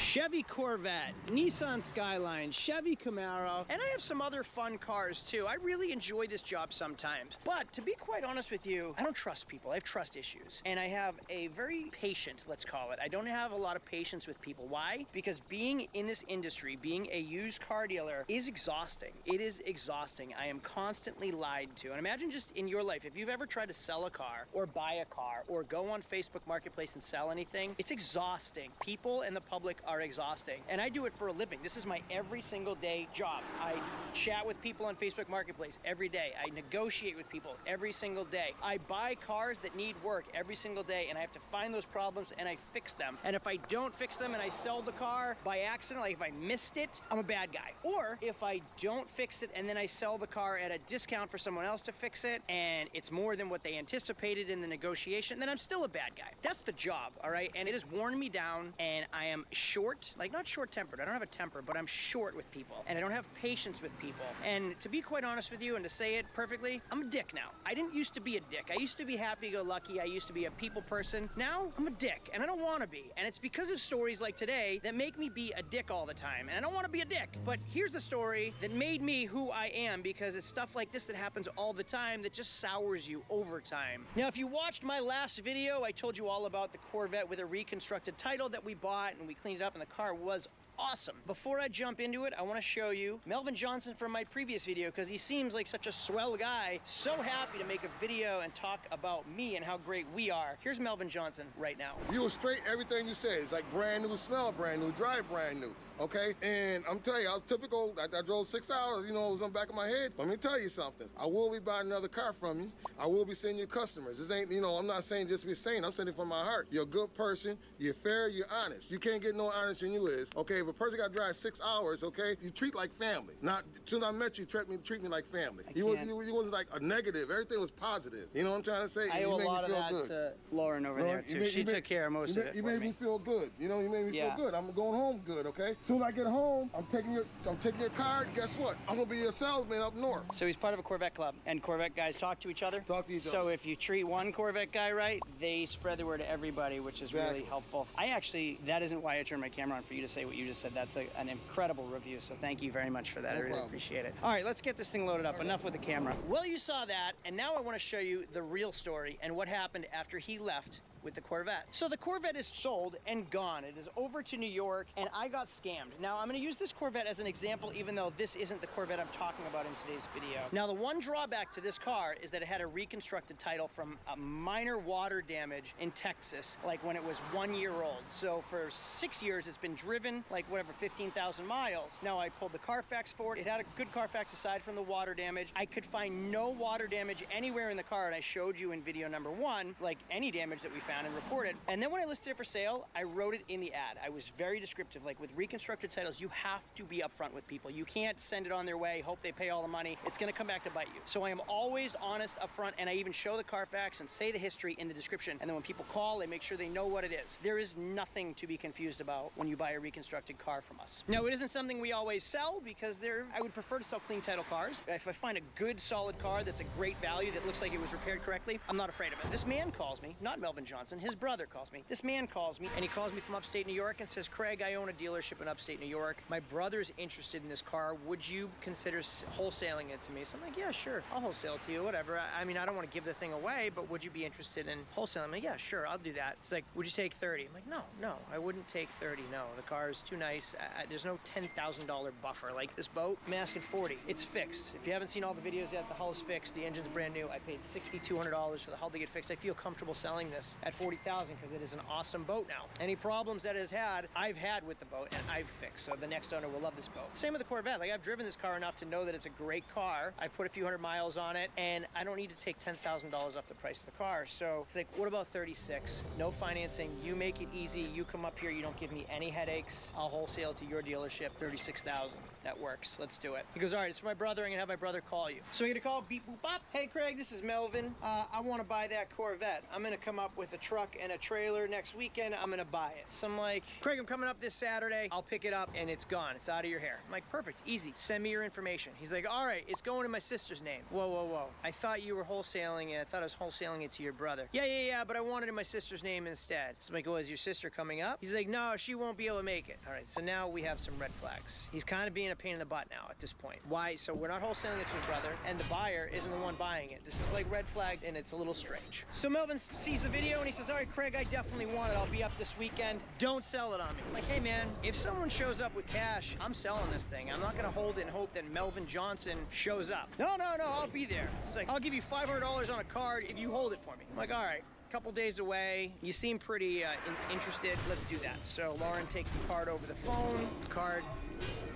S16: Chevy Corvette, Nissan Skyline, Chevy Camaro, and I have some other fun cars too. I really enjoy this job sometimes. But to be quite honest with you, I don't trust people. I have trust issues. And I have a very patient, let's call it. I don't have a lot of patience with people. Why? Because being in this industry, being a used car dealer is exhausting. It is exhausting. I am constantly lied to. And imagine just in your life, if you've ever tried to sell a car or buy a car or go on Facebook Marketplace and sell anything, it's exhausting. People and the public are exhausting. And I do it for a living. This is my every single day job. I chat with people on Facebook Marketplace every day. I negotiate with people every single day. I buy cars that need work every single day, and I have to find those problems and I fix them. And if I don't fix them and I sell the car by accident, like if I missed it, I'm a bad guy. Or if I don't fix it and then I sell the car at a discount for someone else to fix it and it's more than what they anticipated in the negotiation, then I'm still a bad guy. That's the job, all right? And it has worn me down, and I am short, like not short-tempered, I don't have a temper, but I'm short with people and I don't have patience with people. And to be quite honest with you and to say it perfectly, I'm a dick now. I didn't used to be a dick. I used to be happy-go-lucky. I used to be a people person. Now I'm a dick, and I don't want to be. And it's because of stories like today that make me be a dick all the time. And I don't want to be a dick. But here's the story that made me who I am, because it's stuff like this that happens all the time that just sours you over time. Now, if you watched my last video, I told you all about the Corvette with a reconstructed title that we bought, and we cleaned it up, and the car was awesome. Before I jump into it, I want to show you Melvin Johnson from my previous video, because he seems like such a swell guy. So happy to make a video and talk about me and how great we are. Here's Melvin Johnson right now.
S17: You were straight everything you said. It's like brand new, smell brand new, drive brand new, okay? And I'm telling you, I was typical. I drove 6 hours, you know, it was on the back of my head. Let me tell you something. I will be buying another car from you. I will be sending you customers. This ain't, you know, I'm not saying just be saying, I'm saying it from my heart. You're a good person, you're fair, you're honest. You can't get no honest than you is, okay? If a person got to drive 6 hours, okay, you treat like family. Not, since I met you, treat me like family. You wasn't like a negative. Everything was positive. You know what I'm trying to say?
S16: I owe a lot of that to Lauren over there, too. She took care of most of it for me.
S17: You made me feel good. You know, you made me feel good. I'm going home good, okay? Soon as I get home, I'm taking your card. Guess what? I'm gonna be your salesman up north.
S16: So he's part of a Corvette club, and Corvette guys talk to each other.
S17: Talk to each other.
S16: So if you treat one Corvette guy right, they spread the word to everybody, which is really helpful. That isn't why I turned my camera on, for you to say what you just said. That's an incredible review, so thank you very much for that. I really appreciate it. All right, let's get this thing loaded up. Enough with the camera. Well, you saw that, and now I want to show you the real story and what happened after he left with the Corvette. So the Corvette is sold and gone. It is over to New York, and I got scammed. Now, I'm going to use this Corvette as an example, even though this isn't the Corvette I'm talking about in today's video. Now, the one drawback to this car is that it had a reconstructed title from a minor water damage in Texas, like when it was 1 year old. So for 6 years, it's been driven like whatever, 15,000 miles. Now, I pulled the Carfax for it. It had a good Carfax aside from the water damage. I could find no water damage anywhere in the car, and I showed you in video number 1, like any damage that we found and reported. And then when I listed it for sale, I wrote it in the ad. I was very descriptive. Like with reconstructed titles, you have to be upfront with people. You can't send it on their way, hope they pay all the money. It's going to come back to bite you. So I am always honest upfront, and I even show the Carfax and say the history in the description. And then when people call, they make sure they know what it is. There is nothing to be confused about when you buy a reconstructed car from us. Now, it isn't something we always sell, because I would prefer to sell clean title cars. If I find a good, solid car that's a great value, that looks like it was repaired correctly, I'm not afraid of it. This man calls me, not Melvin Johnson, his brother calls me. This man calls me, and he calls me from upstate New York and says, Craig, I own a dealership in upstate New York. My brother's interested in this car. Would you consider wholesaling it to me? So I'm like, yeah, sure. I'll wholesale it to you, whatever. I mean, I don't want to give the thing away, but would you be interested in wholesaling? I'm like, yeah, sure, I'll do that. It's like, would you take 30? I'm like, no, I wouldn't take 30, no. The car is too nice. There's no $10,000 buffer. Like this boat, I'm asking 40. It's fixed. If you haven't seen all the videos yet, the hull is fixed. The engine's brand new. I paid $6,200 for the hull to get fixed. I feel comfortable selling this at $40,000 because it is an awesome boat now. Any problems that it's had, I've had with the boat, and I've fixed. So the next owner will love this boat. Same with the Corvette. Like, I've driven this car enough to know that it's a great car. I put a few hundred miles on it, and I don't need to take $10,000 off the price of the car. So it's like, what about 36? No financing. You make it easy. You come up here. You don't give me any headaches. I'll wholesale it to your dealership. 36,000. That works. Let's do it. He goes, all right, it's for my brother. I'm gonna have my brother call you. So I'm gonna call, beep, boop, bop. Hey, Craig, this is Melvin. I want to buy that Corvette. I'm gonna come up with a truck and a trailer next weekend. I'm gonna buy it. So I'm like, Craig, I'm coming up this Saturday. I'll pick it up and it's gone. It's out of your hair. I'm like, perfect, easy. Send me your information. He's like, all right, it's going to my sister's name. Whoa, whoa, whoa. I thought you were wholesaling it. I thought I was wholesaling it to your brother. Yeah, but I wanted it in my sister's name instead. So I'm like, well, is your sister coming up? He's like, no, she won't be able to make it. All right, so now we have some red flags. He's kind of being a pain in the butt now at this point. Why? So we're not wholesaling it to his brother, and the buyer isn't the one buying it. This is like red flagged, and it's a little strange. So Melvin sees the video, and he says, all right, Craig, I definitely want it. I'll be up this weekend. Don't sell it on me. I'm like, hey, man, if someone shows up with cash, I'm selling this thing. I'm not going to hold it and hope that Melvin Johnson shows up. No, I'll be there. It's like, I'll give you $500 on a card if you hold it for me. I'm like, all right. Couple days away. You seem pretty interested. Let's do that. So Lauren takes the card over the phone. The card,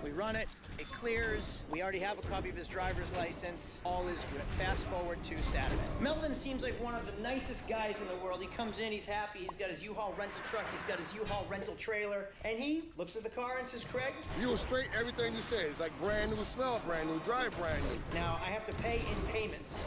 S16: we run it. It clears. We already have a copy of his driver's license. All is good. Fast forward to Saturday. Melvin seems like one of the nicest guys in the world. He comes in, he's happy. He's got his U-Haul rental truck. He's got his U-Haul rental trailer. And he looks at the car and says, Craig,
S17: You were straight everything you said. It's like brand new, smell brand new, drive brand new.
S16: now I have to pay in payments.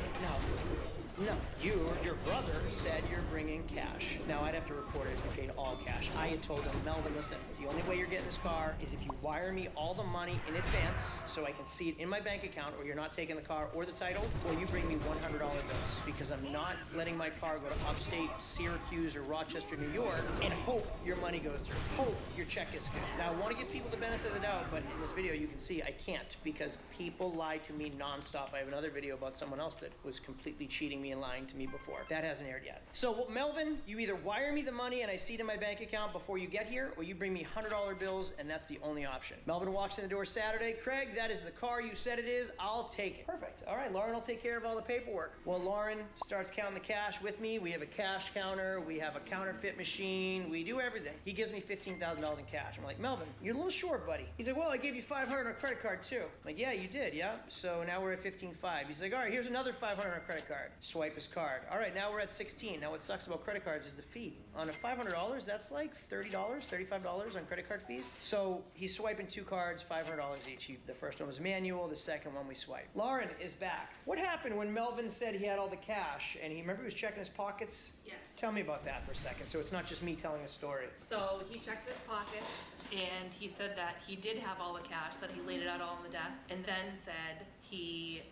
S16: No, you or your brother said you're bringing cash. Now I'd have to report it if you paid all cash. I had told him, Melvin, listen, the only way you're getting this car is if you wire me all the money in advance so I can see it in my bank account, or you're not taking the car or the title, or you bring me $100 bills, because I'm not letting my car go to upstate Syracuse or Rochester, New York, and hope your money goes through. Hope your check is good. Now I want to give people the benefit of the doubt, but in this video you can see I can't, because people lie to me nonstop. I have another video about someone else that was completely cheating me and lying to me before. That hasn't aired yet. So Melvin, you either wire me the money and I see it in my bank account before you get here, or you bring me $100 bills, and that's the only option. Melvin walks in the door Saturday. Craig, that is the car you said it is. I'll take it. Perfect. All right, Lauren will take care of all the paperwork. Well, Lauren starts counting the cash with me. We have a cash counter. We have a counterfeit machine. We do everything. He gives me $15,000 in cash. I'm like, Melvin, you're a little short, buddy. He's like, well, I gave you $500 on a credit card too. I'm like, yeah, you did, yeah. So now we're at $15,500. He's like, all right, here's another $500 on a credit card. Swipe his card. All right, now we're at $16,000. Now what sucks about credit cards is the fee. On a $500, that's like $30, $35 on credit card fees. So he's swiping two cards, $500 each. The first one was manual, the second one we swiped. Lauren is back. What happened when Melvin said he had all the cash and remember he was checking his pockets?
S18: Yes.
S16: Tell me about that for a second, so it's not just me telling a story.
S18: So he checked his pockets and he said that he did have all the cash, that he laid it out all on the desk, and then said he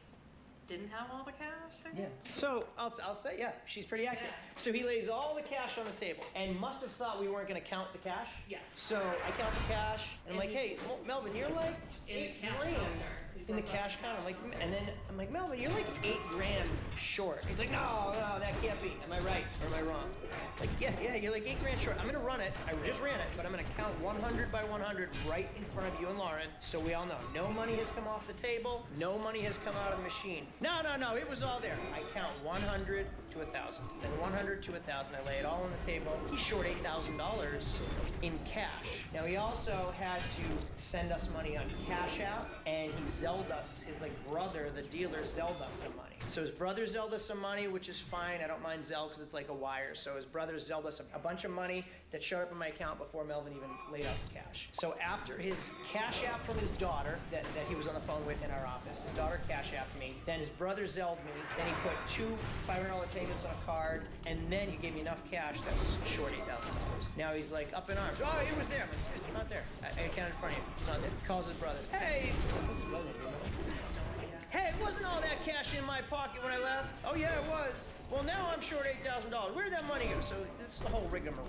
S18: didn't have all the cash, I guess?
S16: Yeah. So I'll say, yeah, she's pretty accurate.
S18: Yeah.
S16: So he lays all the cash on the table and must have thought we weren't going to count the cash.
S18: Yeah.
S16: So I count the cash and I'm like, hey, Melvin, you're like $8 grand in the cash count. I'm like, and then I'm like, Melvin, you're like $8 grand short. He's like, no, that can't be. Am I right or am I wrong? Like, yeah, you're like $8 grand short. I'm gonna run it. I just ran it, but I'm gonna count 100 by 100 right in front of you and Lauren, so we all know. No money has come off the table. No money has come out of the machine. No, it was all there. I count 100 to 1,000, then 100 to 1,000. I lay it all on the table. He's short $8,000 in cash. Now he also had to send us money on Cash App, and he Zelled us. His brother, the dealer, Zelled us some money. So his brother Zelled us some money, which is fine. I don't mind Zelle because it's like a wire. So his brother Zelled us a bunch of money that showed up in my account before Melvin even laid out the cash. So after his Cash App from his daughter that he was on the phone with in our office, his daughter Cash Apped me, then his brother Zelled me, then he put two $500 payments on a card, and then he gave me enough cash that was short $8,000. Now he's like up in arms. Oh, it was there. It's not there. I counted in front of you. It's not there. Calls his brother. Hey, what's his brother name? Hey, wasn't all that cash in my pocket when I left? Oh yeah, it was. Well, now I'm short $8,000. Where'd that money go? So this is the whole rigmarole.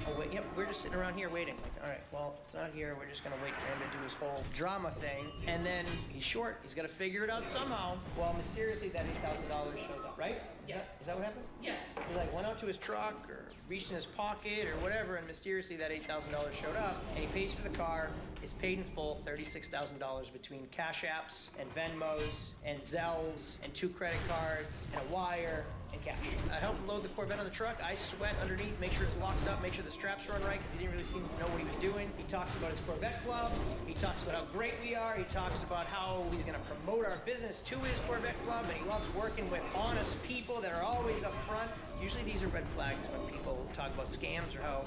S16: Oh wait, yep, we're just sitting around here waiting. Like, all right, well, it's not here. We're just gonna wait for him to do his whole drama thing. And then he's short. He's got to figure it out somehow. Well, mysteriously, that $8,000 shows up, right?
S18: Yeah.
S16: Is that what happened?
S18: Yeah.
S16: He went out to his truck or reached in his pocket or whatever, and mysteriously that $8,000 showed up, and he pays for the car. It's paid in full, $36,000 between Cash Apps and Venmos and Zells and 2 credit cards and a wire and cash. I helped him load the Corvette on the truck. I sweat underneath, make sure it's locked up, make sure the straps run right, because he didn't really seem to know what he was doing. He talks about his Corvette club. He talks about how great we are. He talks about how he's going to promote our business to his Corvette club, and he loves working with honest people that are always up front. Usually these are red flags when people talk about scams or how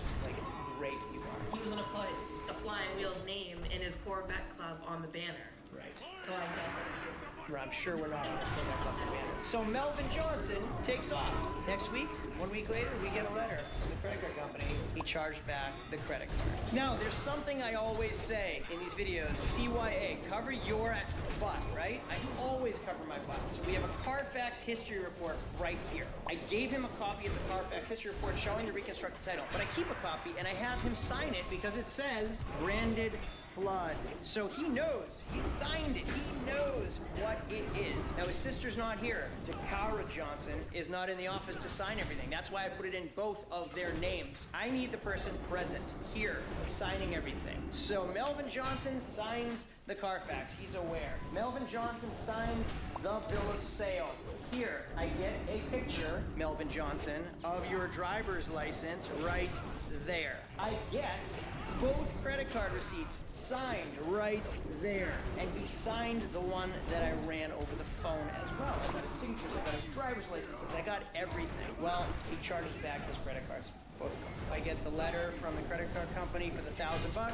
S16: great you are.
S18: He was going to put the Flying Wheels name in his Corvette club on the banner.
S16: Right.
S18: So I definitely
S16: I'm sure we're not going to pay that fucking man. So Melvin Johnson takes off. Next week, 1 week later, we get a letter from the credit card company. He charged back the credit card. Now, there's something I always say in these videos, CYA, cover your butt, right? I always cover my butt. So we have a Carfax history report right here. I gave him a copy of the Carfax history report showing the reconstructed title, but I keep a copy and I have him sign it because it says branded flood. So he knows. He signed it. He knows what it is. Now, his sister's not here. Dakara Johnson is not in the office to sign everything. That's why I put it in both of their names. I need the person present here signing everything. So Melvin Johnson signs the Carfax. He's aware. Melvin Johnson signs the bill of sale. Here, I get a picture, Melvin Johnson, of your driver's license right there. I get both credit card receipts signed right there. And he signed the one that I ran over the phone as well. I got his signatures, I got his driver's licenses, I got everything. Well, he charges back his credit cards, both of them. I get the letter from the credit card company for the $1,000,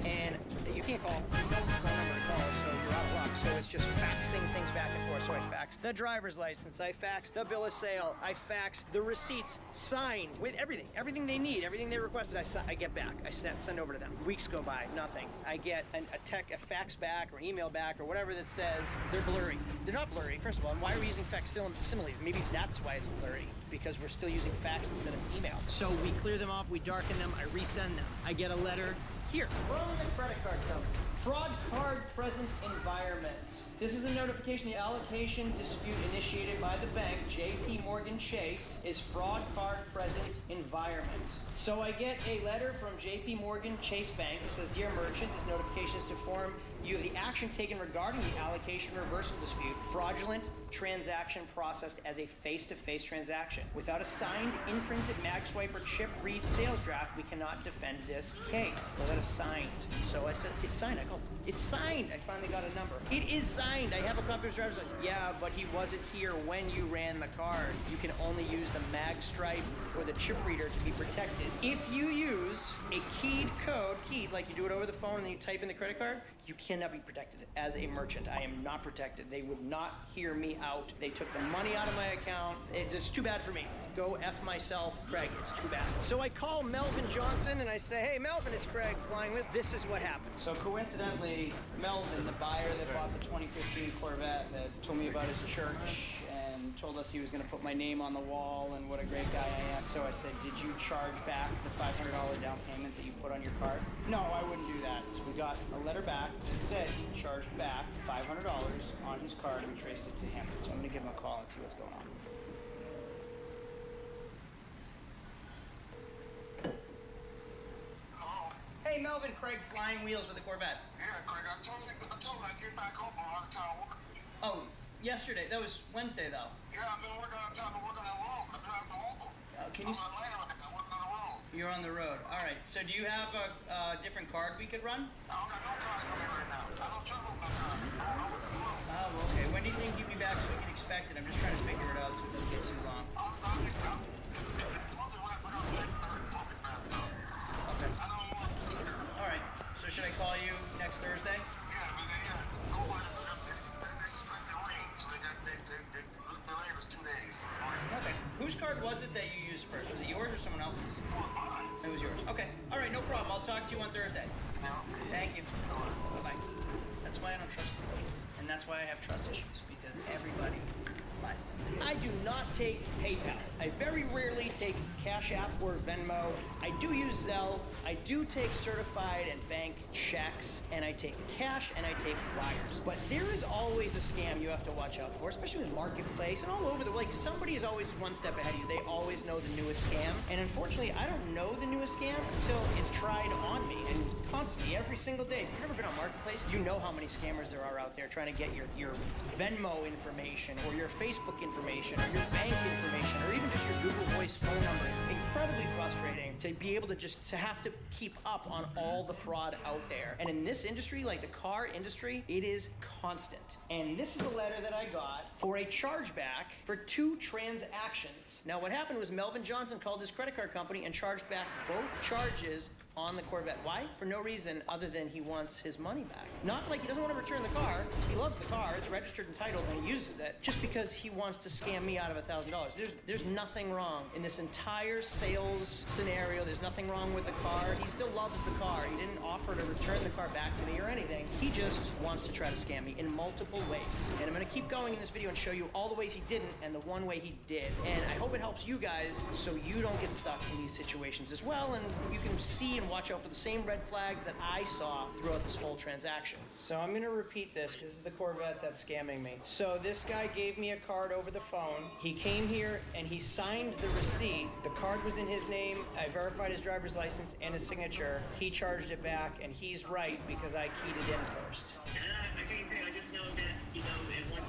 S16: and you can't call, no phone number to call, so you're out of luck. So it's just faxing things back and forth. So I fax the driver's license, I fax the bill of sale, I fax the receipts signed with everything they need, everything they requested, I get back. I send over to them. Weeks go by, nothing. I get a fax back or an email back or whatever that says they're blurry. They're not blurry, first of all. And why are we using facsimiles? Maybe that's why it's blurry, because we're still using fax instead of email. So we clear them off, we darken them, I resend them. I get a letter here from the credit card company. Fraud card present environment. This is a notification. The allocation dispute initiated by the bank, JP Morgan Chase, is fraud card present environment. So I get a letter from JP Morgan Chase Bank that says, Dear merchant, this notification is to inform you of the action taken regarding the allocation reversal dispute. Fraudulent transaction processed as a face-to-face transaction. Without a signed, imprinted mag swipe or chip read sales draft, we cannot defend this case. The letter's signed. So I said, it's signed. I go, it's signed. I finally got a number. It is signed. I have a copy of his driver's license. Yeah, but he wasn't here when you ran the card. You can only use the mag stripe or the chip reader to be protected. If you use a keyed code, like you do it over the phone and then you type in the credit card, you cannot be protected as a merchant. I am not protected. They would not hear me out. They took the money out of my account. It's too bad for me. Go F myself, Craig. It's too bad. So I call Melvin Johnson and I say, hey, Melvin, it's Craig flying with. This is what happened. So coincidentally, Melvin, the buyer that bought the 2015 Corvette that told me about his church and told us he was going to put my name on the wall and what a great guy I am. So I said, did you charge back the $500 down payment that you put on your card? No, I wouldn't do that. So we got a letter back that said he charged back $500 on his card and we traced it to him. So I'm going to give him a call and see what's going on. Hey, Melvin, Craig, Flying Wheels with the Corvette.
S15: Yeah, Craig, I told him I'd get back home on time work.
S16: Oh, yesterday. That was Wednesday, though.
S15: Yeah, I've been working on time to work on that road. I drive to Opal.
S16: Can you...
S15: I'm working on the road.
S16: You're on the road. All right. So do you have a different card we could run?
S15: I don't got no cards on me right now. I don't travel with no cards. I'm with the road.
S16: Oh, okay. When do you think you'll be back so we can expect it? I'm just trying to figure it out so it doesn't get too long. Okay. All right. So should I call you next Thursday? Okay. Whose card was it that you used first? Was it yours or someone else's? It was yours. Okay. All right, no problem. I'll talk to you on Thursday. Thank you. Bye-bye. That's why I don't trust people. And that's why I have trust issues, because everybody lies to me. I do not take PayPal. I very rarely take Cash App or Venmo. I do use Zelle. I do take certified and bank checks, and I take cash, and I take wires. But there is always a scam you have to watch out for, especially with Marketplace and all over the, like, somebody is always one step ahead of you. They always know the newest scam. And unfortunately, I don't know the newest scam until it's tried on me. And constantly, every single day. If you've never been on Marketplace, you know how many scammers there are out there trying to get your Venmo information or your Facebook information or your bank information or even just your Google Voice phone number. It's incredibly frustrating to be able to to have to keep up on all the fraud out there. And in this industry, like the car industry, it is constant. And this is a letter that I got for a chargeback for 2 transactions. Now what happened was Melvin Johnson called his credit card company and charged back both charges on the Corvette. Why? For no reason other than he wants his money back. Not like he doesn't want to return the car. He loves the car. It's registered and titled and he uses it just because he wants to scam me out of $1,000. There's nothing wrong in this entire sales scenario. There's nothing wrong with the car. He still loves the car. He didn't offer to return the car back to me or anything. He just wants to try to scam me in multiple ways. And I'm going to keep going in this video and show you all the ways he didn't and the one way he did. And I hope it helps you guys so you don't get stuck in these situations as well, and you can see and watch out for the same red flags that I saw throughout this whole transaction. So I'm going to repeat this. This is the Corvette that's scamming me. So this guy gave me a card over the phone. He came here and he signed the receipt. The card was in his name. I verified his driver's license and his signature. He charged it back, and he's right because I keyed it in first.
S11: I can't say. I just know that, you know, it wants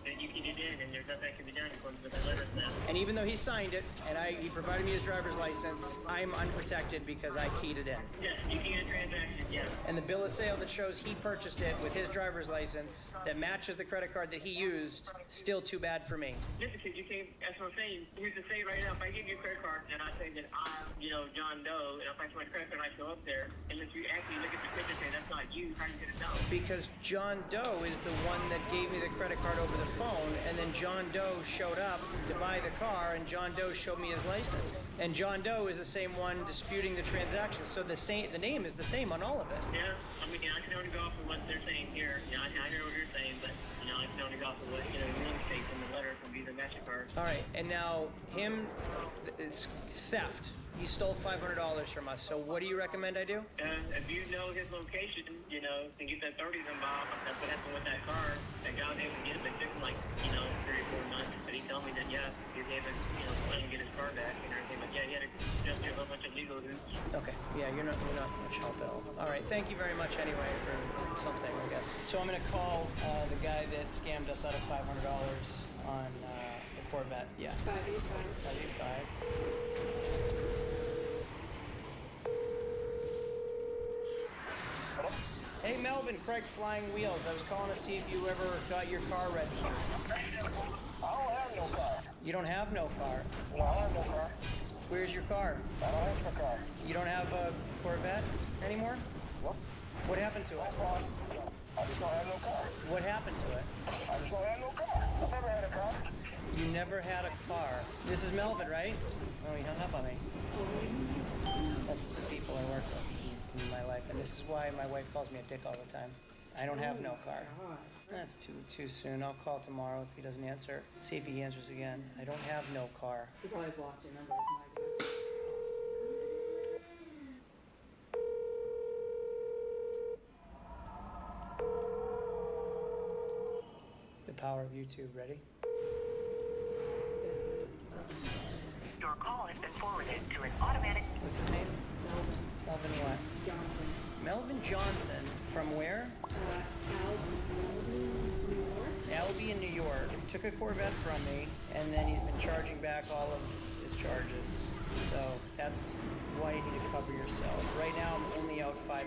S11: that you keyed it in, and there's nothing that can be done according to the letters now.
S16: And even though he signed it, and he provided me his driver's license, I'm unprotected because I keyed it in.
S11: Yes, you keyed a transaction, yes.
S16: And the bill of sale that shows he purchased it with his driver's license that matches the credit card that he used, still too bad for me.
S11: Listen, kid, you can't, that's what I'm saying. Here's the thing right now, if I give you a credit card and I say that I'm, you know, John Doe, and if I find my credit card and I show up there, unless you actually look at the picture and say that's not you, how are you going to know?
S16: Because John Doe is the one that gave me the credit card over the phone, and then John Doe showed up to buy the car, and John Doe showed me his license. And John Doe is the same one disputing the transaction, so the name is the same on all of it.
S11: Yeah, I mean, I can only go off of what they're saying here. You know, I know what you're saying, but, you know, I can only go off of what, you know, you indicate from the letter from Visa MasterCard.
S16: All right, and now it's theft. He stole $500 from us, so what do you recommend I do?
S11: If you know his location, you know, to get the authorities involved, that's what happened with that car. That guy was able to get it, but it took him like, you know, 3 or 4 months. But he told me that, yeah, he was able to, you know, finally get his car back and everything. But yeah, he had to jump through a whole bunch of legal hoops.
S16: Okay, yeah, you're not much help at all. All right, thank you very much anyway for something, I guess. So I'm going to call the guy that scammed us out of $500 on the Corvette. Yeah. 585. Hey Melvin, Craig Flying Wheels. I was calling to see if you ever got your car registered.
S15: I don't have no car.
S16: You don't have no car?
S15: No, I don't have no car.
S16: Where's your car?
S15: I don't have no car.
S16: You don't have a Corvette anymore?
S15: What?
S16: What happened to it?
S15: I just don't have no car.
S16: What happened to it?
S15: I just don't have no car. I've never had a car.
S16: You never had a car. This is Melvin, right? Oh, he hung up on me. That's the people I work with in my life, and this is why my wife calls me a dick all the time. I don't have no car. That's too soon. I'll call tomorrow if he doesn't answer. See if he answers again. I don't have no car.
S13: He probably blocked your number, is my guess.
S16: The power of YouTube. Ready?
S19: Your call has been forwarded to an automatic...
S16: What's his name? Melvin what?
S13: Johnson.
S16: Melvin Johnson. From where? Albee in New York. Took a Corvette from me, and then he's been charging back all of his charges. So that's why you need to cover yourself. Right now I'm only out $500,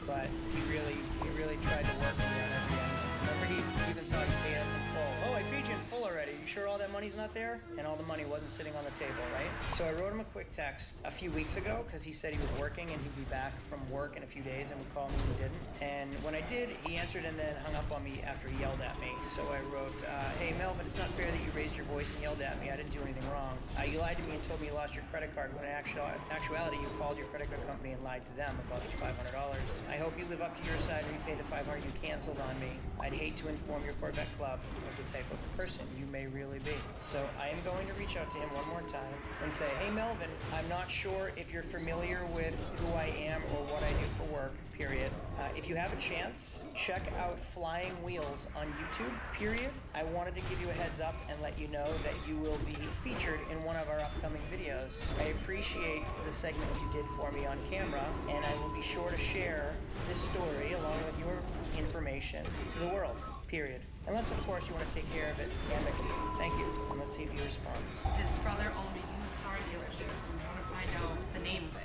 S16: but he really tried to work with me on every end. Remember, he even thought he paid us in full. Oh, I paid you in full already. You sure all that money's not there? And all the money wasn't sitting on the table, right? So I wrote him a quick text a few weeks ago because he said he was working and he'd be back from work in a few days and would call me and he didn't. And when I did, he answered and then hung up on me after he yelled at me. So I wrote, hey Melvin, it's not fair that you raised your voice and yelled at me. I didn't do anything wrong. You lied to me and told me you lost your credit card when in actuality you called your credit card company and lied to them about the $500. I hope you live up to your side and repay the $500 you canceled on me. I'd hate to inform your Corvette Club of the type of person you may really be. So I am going to reach out to him one more time and say, hey Melvin, I'm not sure if you're familiar with who I am or what I do for work, period. If you have a chance, check out Flying Wheels on YouTube, period. I wanted to give you a heads up and let you know that you will be featured in one of our upcoming videos. I appreciate the segment you did for me on camera, and I will be sure to share this story along with your information to the world, period. Unless, of course, you want to take care of it amicably. Thank you, and let's see if he responds.
S18: His brother owned a used car dealership, so we want to find out the name of it.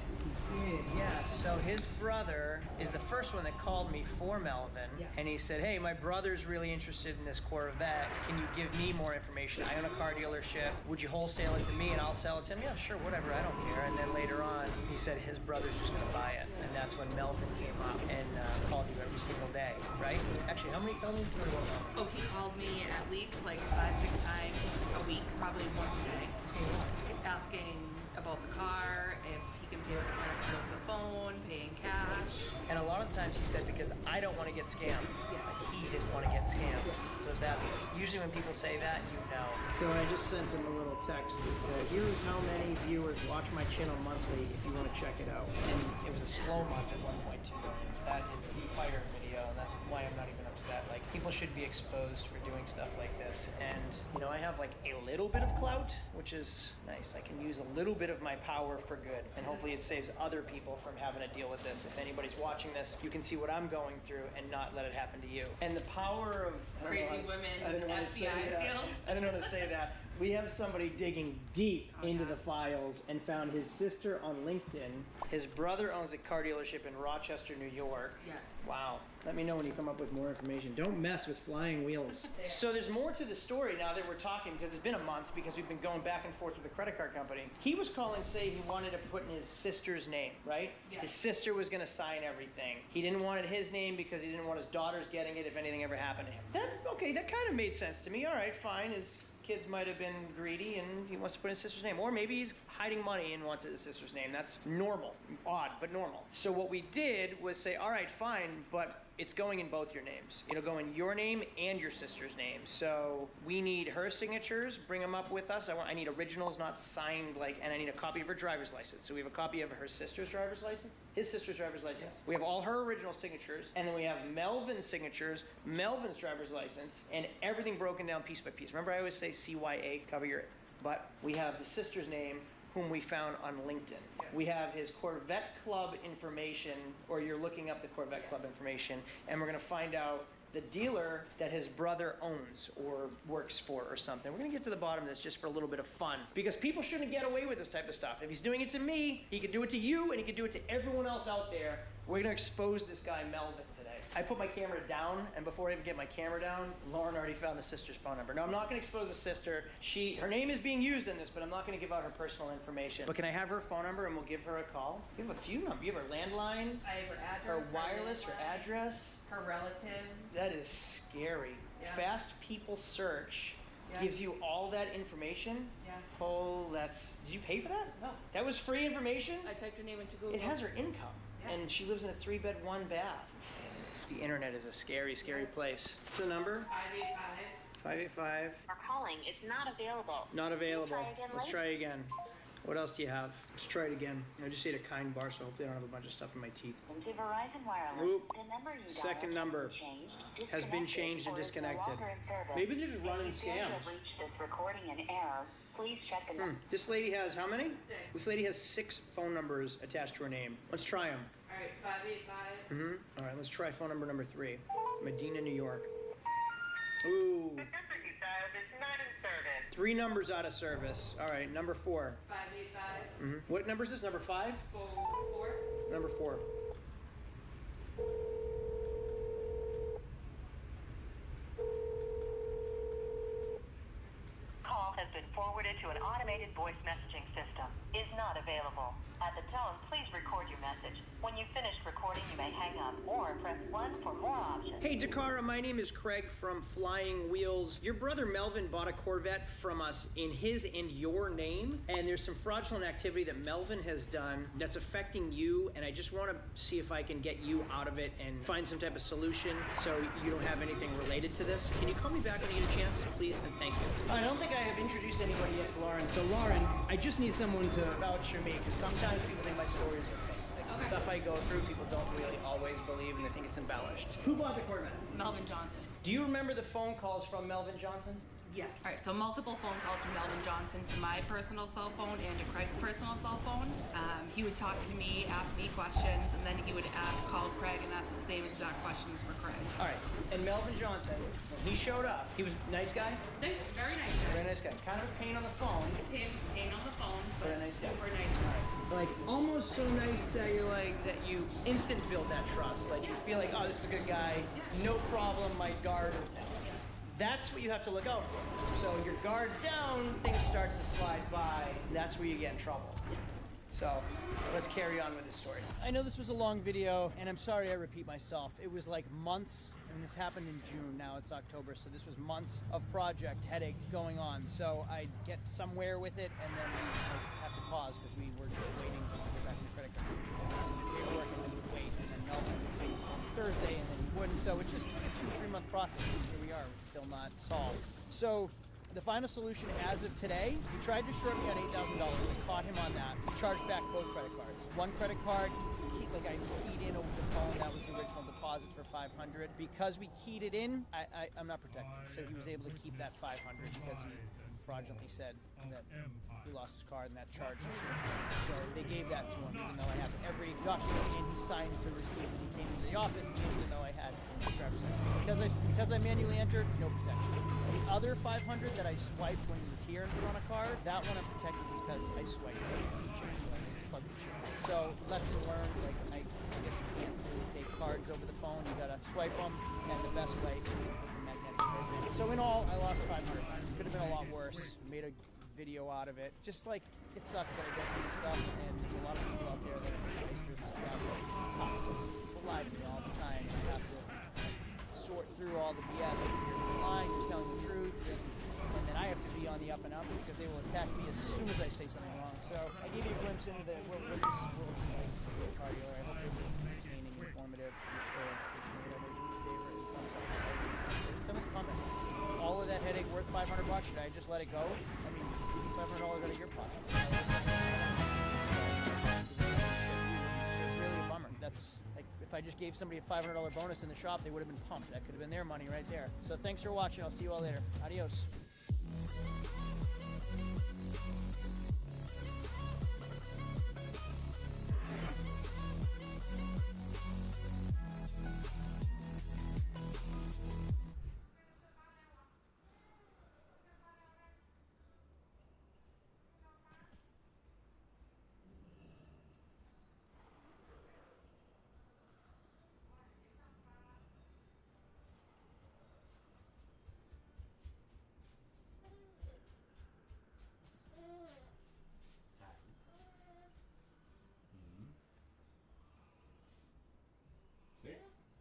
S16: did, yeah. So his brother is the first one that called me for Melvin, and he said, hey, my brother's really interested in this Corvette. Can you give me more information? I own a car dealership. Would you wholesale it to me and I'll sell it to him? Yeah, sure, whatever, I don't care. And then later on, he said his brother's just gonna buy it. And that's when Melvin came up and called you every single day, right? Actually, how many felonies were you on?
S18: Oh, he called me at least like 5-6 times a week, probably more today, asking about the car, if he can pay with a credit card over the phone, paying cash.
S16: And a lot of times he said, because I don't want to get scammed. Like he didn't want to get scammed. So that's usually when people say that, you know. So I just sent him a little text that said, here's how many viewers watch my channel monthly if you want to check it out. And it was a slow month at 1.2 million. That is the fire video, and that's why I'm not even upset. Like, people should be exposed for doing stuff like this. And, you know, I have like a little bit of clout, which is nice. I can use a little bit of my power for good. And hopefully it saves other people from having to deal with this. If anybody's watching this, you can see what I'm going through and not let it happen to you. And the power of
S18: Crazy women, FBI skills.
S16: I didn't want to say that. We have somebody digging deep into the files and found his sister on LinkedIn. His brother owns a car dealership in Rochester, New York.
S18: Yes.
S16: Wow. Let me know when you come up with more information. Don't mess with flying wheels. So there's more to the story now that we're talking, because it's been a month, because we've been going back and forth with the credit card company. He was calling, say he wanted to put in his sister's name, right?
S18: Yes.
S16: His sister was going to sign everything. He didn't want it his name because he didn't want his daughters getting it if anything ever happened to him. That kind of made sense to me. All right, fine. His kids might have been greedy and he wants to put his sister's name. Or maybe he's hiding money and wants his sister's name. That's normal. Odd, but normal. So what we did was say, all right, fine, but it's going in both your names. It'll go in your name and your sister's name. So we need her signatures. Bring them up with us. I need originals, not signed, and I need a copy of her driver's license. So we have a copy of her sister's driver's license, his sister's driver's license. We have all her original signatures, and then we have Melvin's signatures, Melvin's driver's license, and everything broken down piece by piece. Remember I always say CYA, cover your butt? We have the sister's name, whom we found on LinkedIn. We have his Corvette Club information, or you're looking up the Corvette Club information, and we're gonna find out the dealer that his brother owns or works for or something. We're gonna get to the bottom of this just for a little bit of fun, because people shouldn't get away with this type of stuff. If he's doing it to me, he could do it to you, and he could do it to everyone else out there. We're gonna expose this guy Melvin today. I put my camera down, and before I even get my camera down, Lauren already found the sister's phone number. Now, I'm not gonna expose the sister. Her name is being used in this, but I'm not gonna give out her personal information. But can I have her phone number and we'll give her a call? You have a few numbers. You have her landline,
S18: I have her address,
S16: her wireless, her address.
S18: her relatives.
S16: That is scary.
S18: Yeah.
S16: Fast People Search
S18: Yeah.
S16: gives you all that information?
S18: Yeah.
S16: Oh, did you pay for that?
S18: No.
S16: That was free information?
S18: I typed her name into Google.
S16: It has her income,
S18: Yeah.
S16: and she lives in a 3-bed, 1-bath. The internet is a scary, scary place. What's the number? 585.
S19: Our calling is not available.
S16: Not available.
S19: Please try again
S16: Let's
S19: later.
S16: try again. What else do you have? Let's try it again. I just ate a Kind bar, so hopefully I don't have a bunch of stuff in my teeth.
S19: Into Verizon Wireless.
S16: Oop.
S19: The number you
S16: Second
S19: dialed
S16: number has been
S19: disconnected
S16: changed and
S19: or is no
S16: disconnected.
S19: longer in service.
S16: Maybe they're just running
S19: If you feel you
S16: scams.
S19: have reached this recording in error, please check the number.
S16: This lady has how many? This lady has 6 phone numbers attached to her name. Let's try them.
S18: All right, 585.
S16: All right, let's try phone number 3. Medina, New York. Ooh.
S19: The number you dialed is not in service.
S16: 3 numbers out of service. All right, number 4.
S18: 585.
S16: What number is this? Number 5?
S18: 4.
S16: Number 4.
S19: Call has been forwarded to an automated voice messaging system. Is not available. At the tone, please record your message. When you've finished recording, you may hang up or press 1 for more options.
S16: Hey, Dakara, my name is Craig from Flying Wheels. Your brother Melvin bought a Corvette from us in his and your name, and there's some fraudulent activity that Melvin has done that's affecting you, and I just want to see if I can get you out of it and find some type of solution so you don't have anything related to this. Can you call me back when you get a chance, please? And thank you. I don't think I have introduced anybody yet to Lauren. So, Lauren, I just need someone to vouch for me, because sometimes people think my stories are fake. The stuff I go through, people don't really always believe, and they think it's embellished. Who bought the Corvette?
S18: Melvin Johnson.
S16: Do you remember the phone calls from Melvin Johnson?
S18: Yes. All right, so multiple phone calls from Melvin Johnson to my personal cell phone and to Craig's personal cell phone. He would talk to me, ask me questions, and then he would call Craig and ask the same exact questions for Craig.
S16: All right, and when Melvin Johnson, when he showed up, he was a nice guy?
S18: Nice, very nice guy.
S16: Very nice guy. Kind of a pain on the phone.
S18: Pain on the phone, but
S16: Very nice guy.
S18: super nice guy.
S16: Like almost so nice that you're like that you instant build that trust. Like you feel like, oh, this is a good guy, no problem, my guard is down. That's what you have to look out for. So your guard's down, things start to slide by. That's where you get in trouble. So let's carry on with this story. I know this was a long video, and I'm sorry I repeat myself. It was like months. I mean, this happened in June, now it's October, so this was months of project headache going on. So I'd get somewhere with it, and then we'd have to pause because we were waiting to get back in the credit card. Some paperwork, and then we'd wait, and then Nelson would say Thursday, and then he wouldn't. So it's just a 2-3 month process. Here we are, it's still not solved. So the final solution as of today, he tried to short me on $8,000. I caught him on that. He charged back both credit cards. One credit card, I keyed in over the phone. That was the original deposit for $500. Because we keyed it in, I'm not protected. So he was able to keep that $500 because he fraudulently said that he lost his card and that charge. So they gave that to him, even though I have every document and he signed the receipt when he came into the office, even though I had driver's license. Because I manually entered, no protection. The other $500 that I swiped when he was here and put on a card, that one I'm protected because I swiped it. So lesson learned, like I guess you can't really take cards over the phone. You gotta swipe them, and the best way is to put the magnetic stripe in. So in all, I lost $500. It could have been a lot worse. Made a video out of it. Just like it sucks that I go through this stuff, and there's a lot of people out there that are shysters and stuff. People lie to me all the time. I have to sort through all the BS. You're lying, you're telling the truth, and then I have to be on the up and up because they will attack me as soon as I say something wrong. So I gave you a glimpse into what this was like with cardio. I hope it was entertaining, informative, useful, educational, whatever your favorite. Tell me in the comments. All of that headache worth $500? Should I just let it go? I mean, $500 out of your pocket. So it's really a bummer. That's like if I just gave somebody a $500 bonus in the shop, they would have been pumped. That could have been their money right there. So thanks for watching. I'll see you all later. Adios.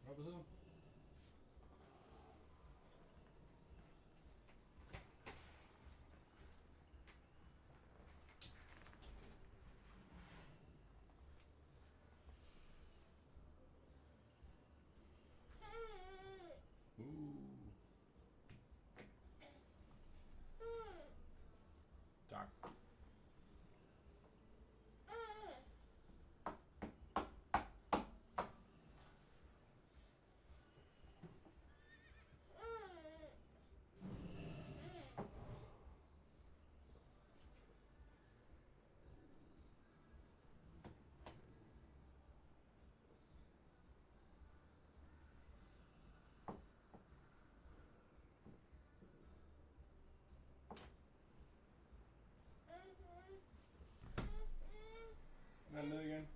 S14: What was it? Doc. Not do it again.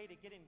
S20: way to get in.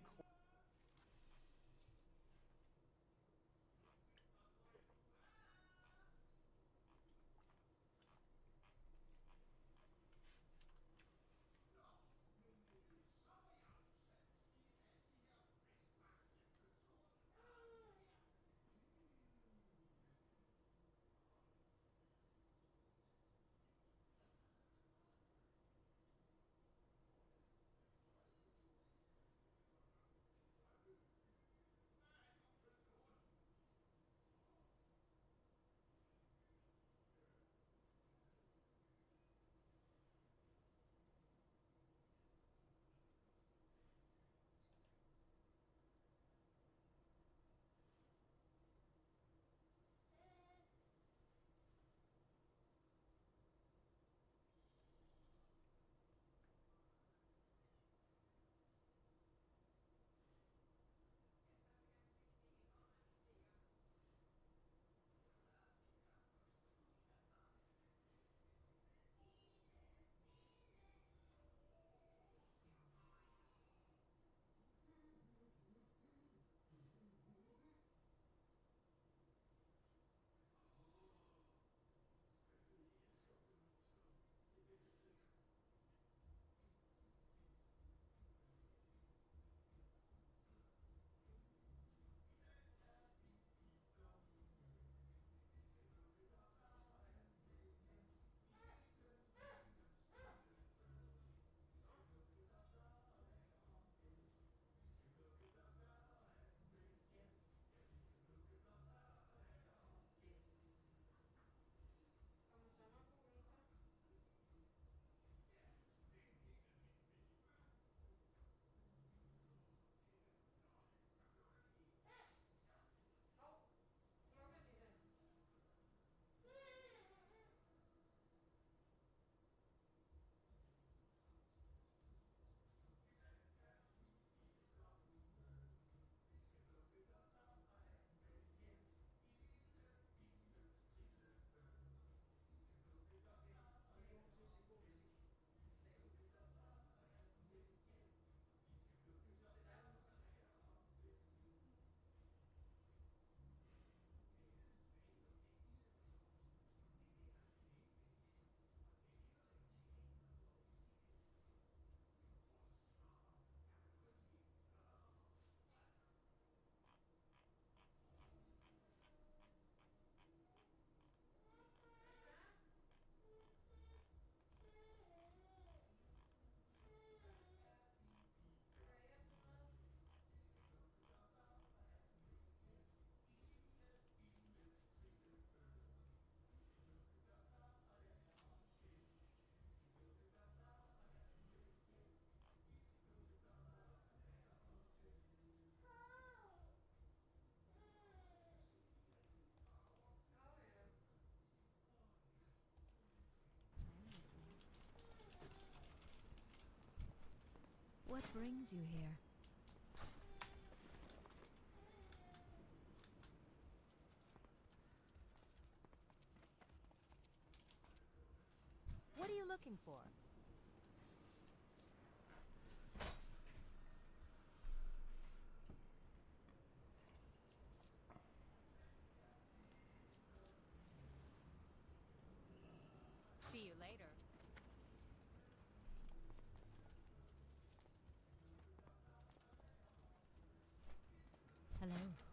S12: What brings you here? What are you looking for? See you later. Hello.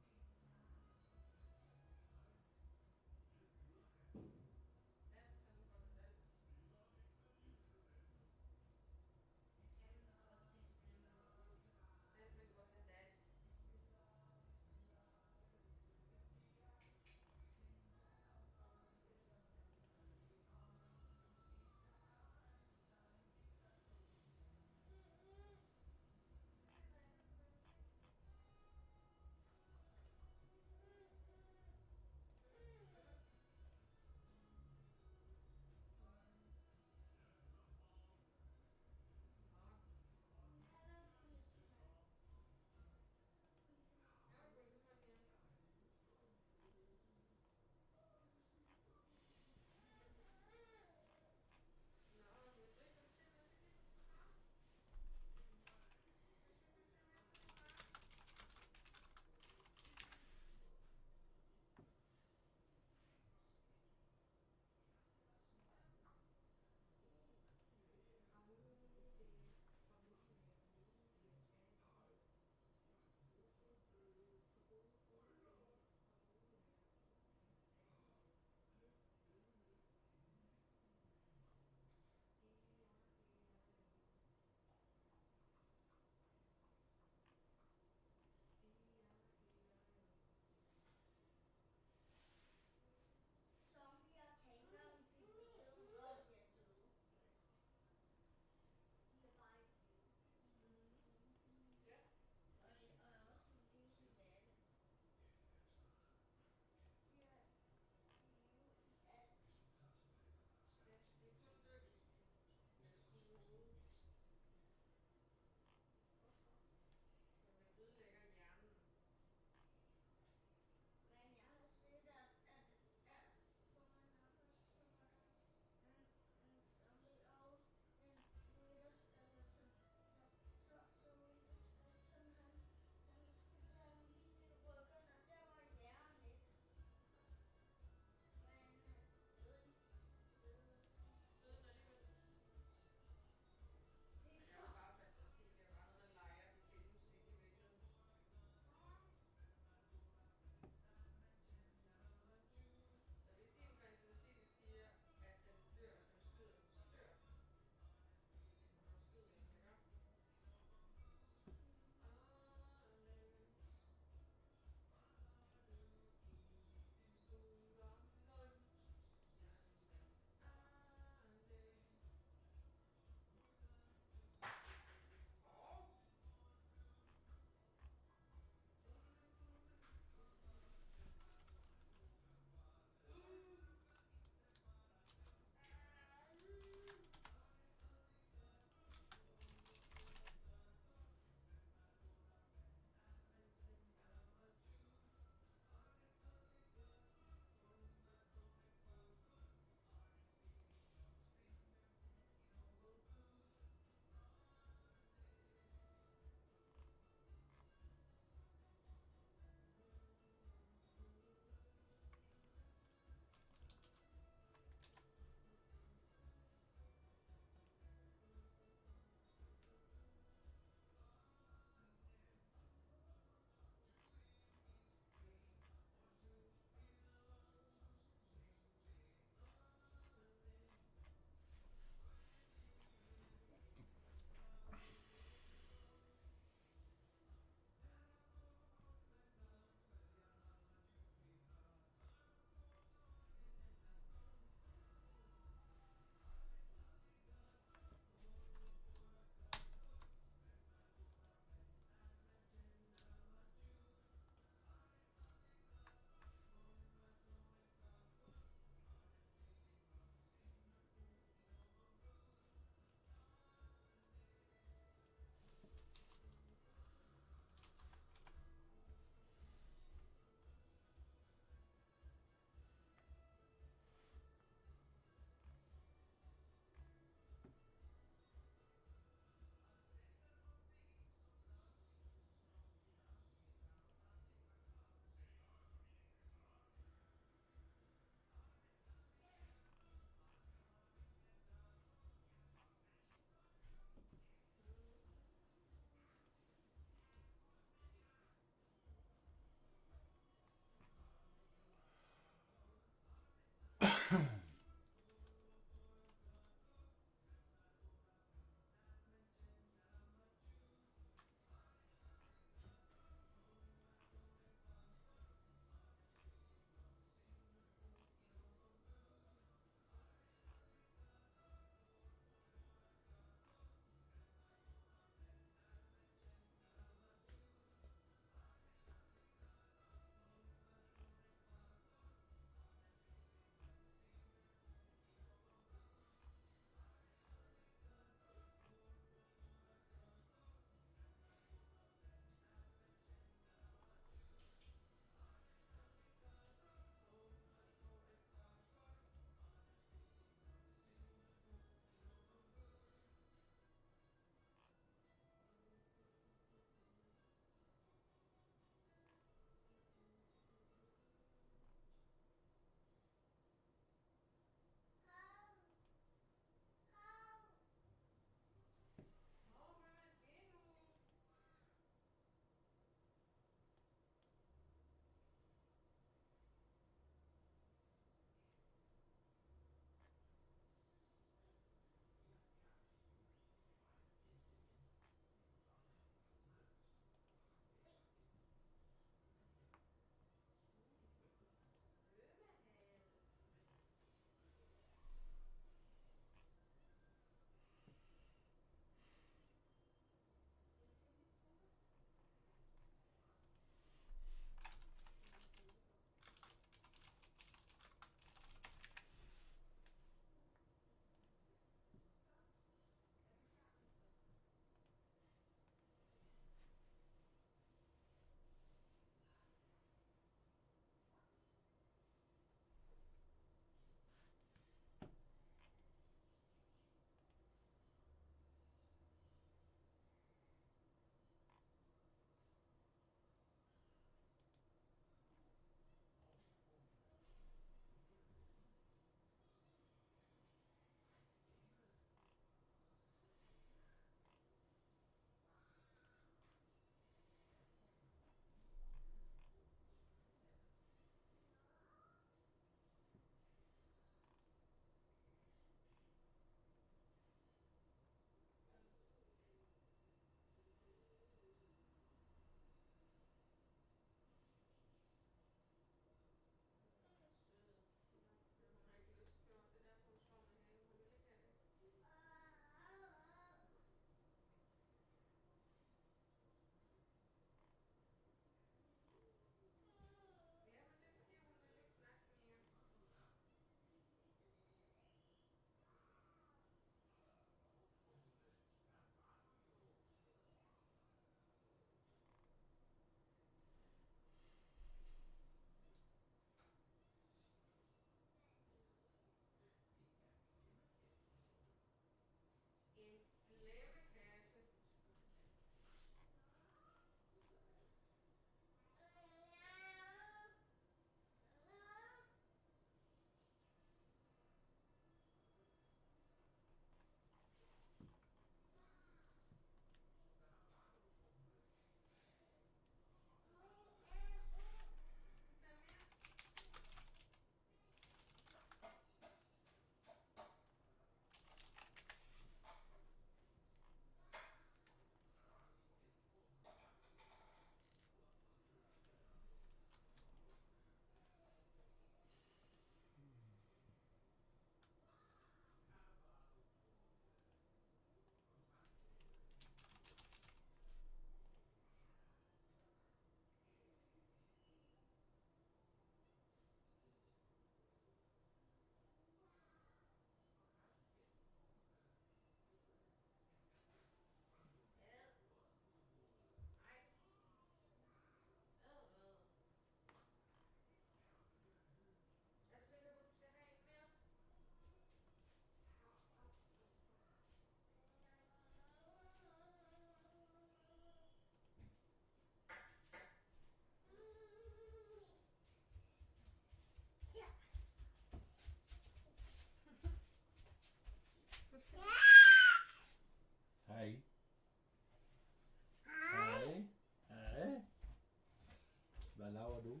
S14: var du?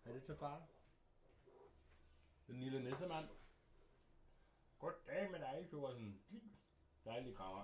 S14: Er det til far? Den lille nissemand. Goddag med dig, du var sådan en dejlig krammer.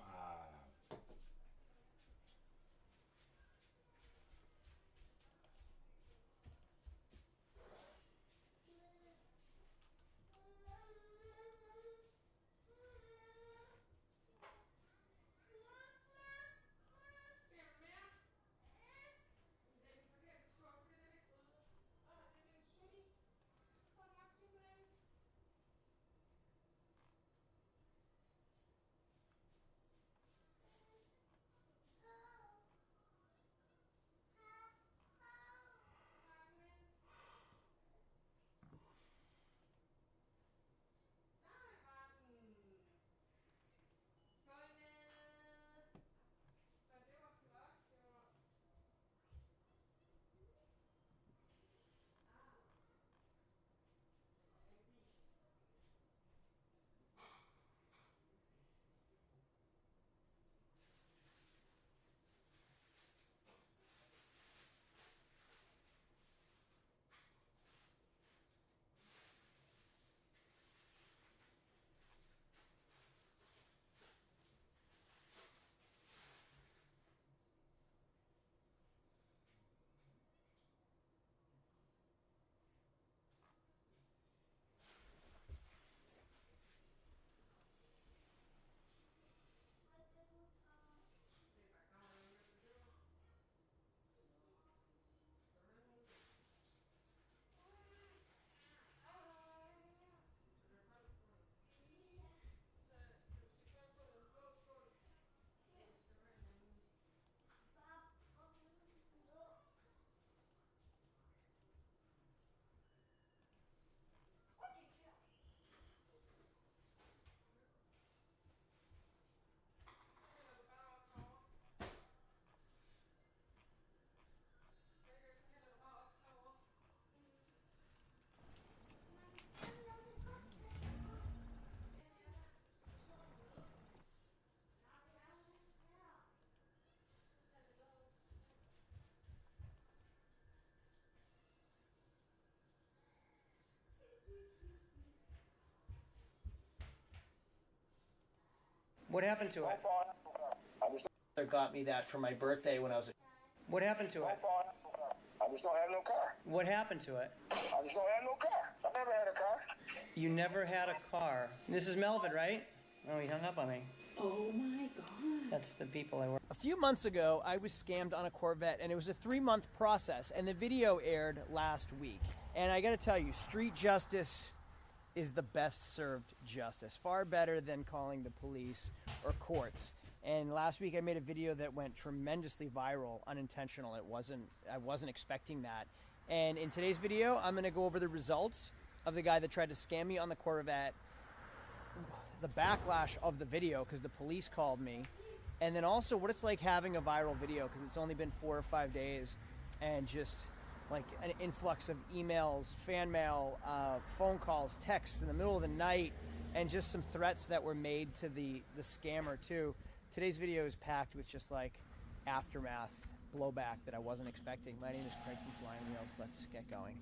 S16: What happened to it? They got me that for my birthday when I was. What happened to it?
S15: I just don't have no car.
S16: What happened to it?
S15: I just don't have no car. I never had a car.
S16: You never had a car. This is Melvin, right? Oh, he hung up on me.
S18: Oh my god.
S16: That's the people I work. A few months ago, I was scammed on a Corvette, and it was a 3-month process, and the video aired last week. And I gotta tell you, street justice is the best served justice. Far better than calling the police or courts. And last week I made a video that went tremendously viral, unintentional. I wasn't expecting that. And in today's video, I'm gonna go over the results of the guy that tried to scam me on the Corvette, the backlash of the video because the police called me, and then also what it's like having a viral video because it's only been 4 or 5 days, and just like an influx of emails, fan mail, phone calls, texts in the middle of the night, and just some threats that were made to the scammer too. Today's video is packed with just like aftermath, blowback that I wasn't expecting. My name is Craig from Flying Wheels. Let's get going.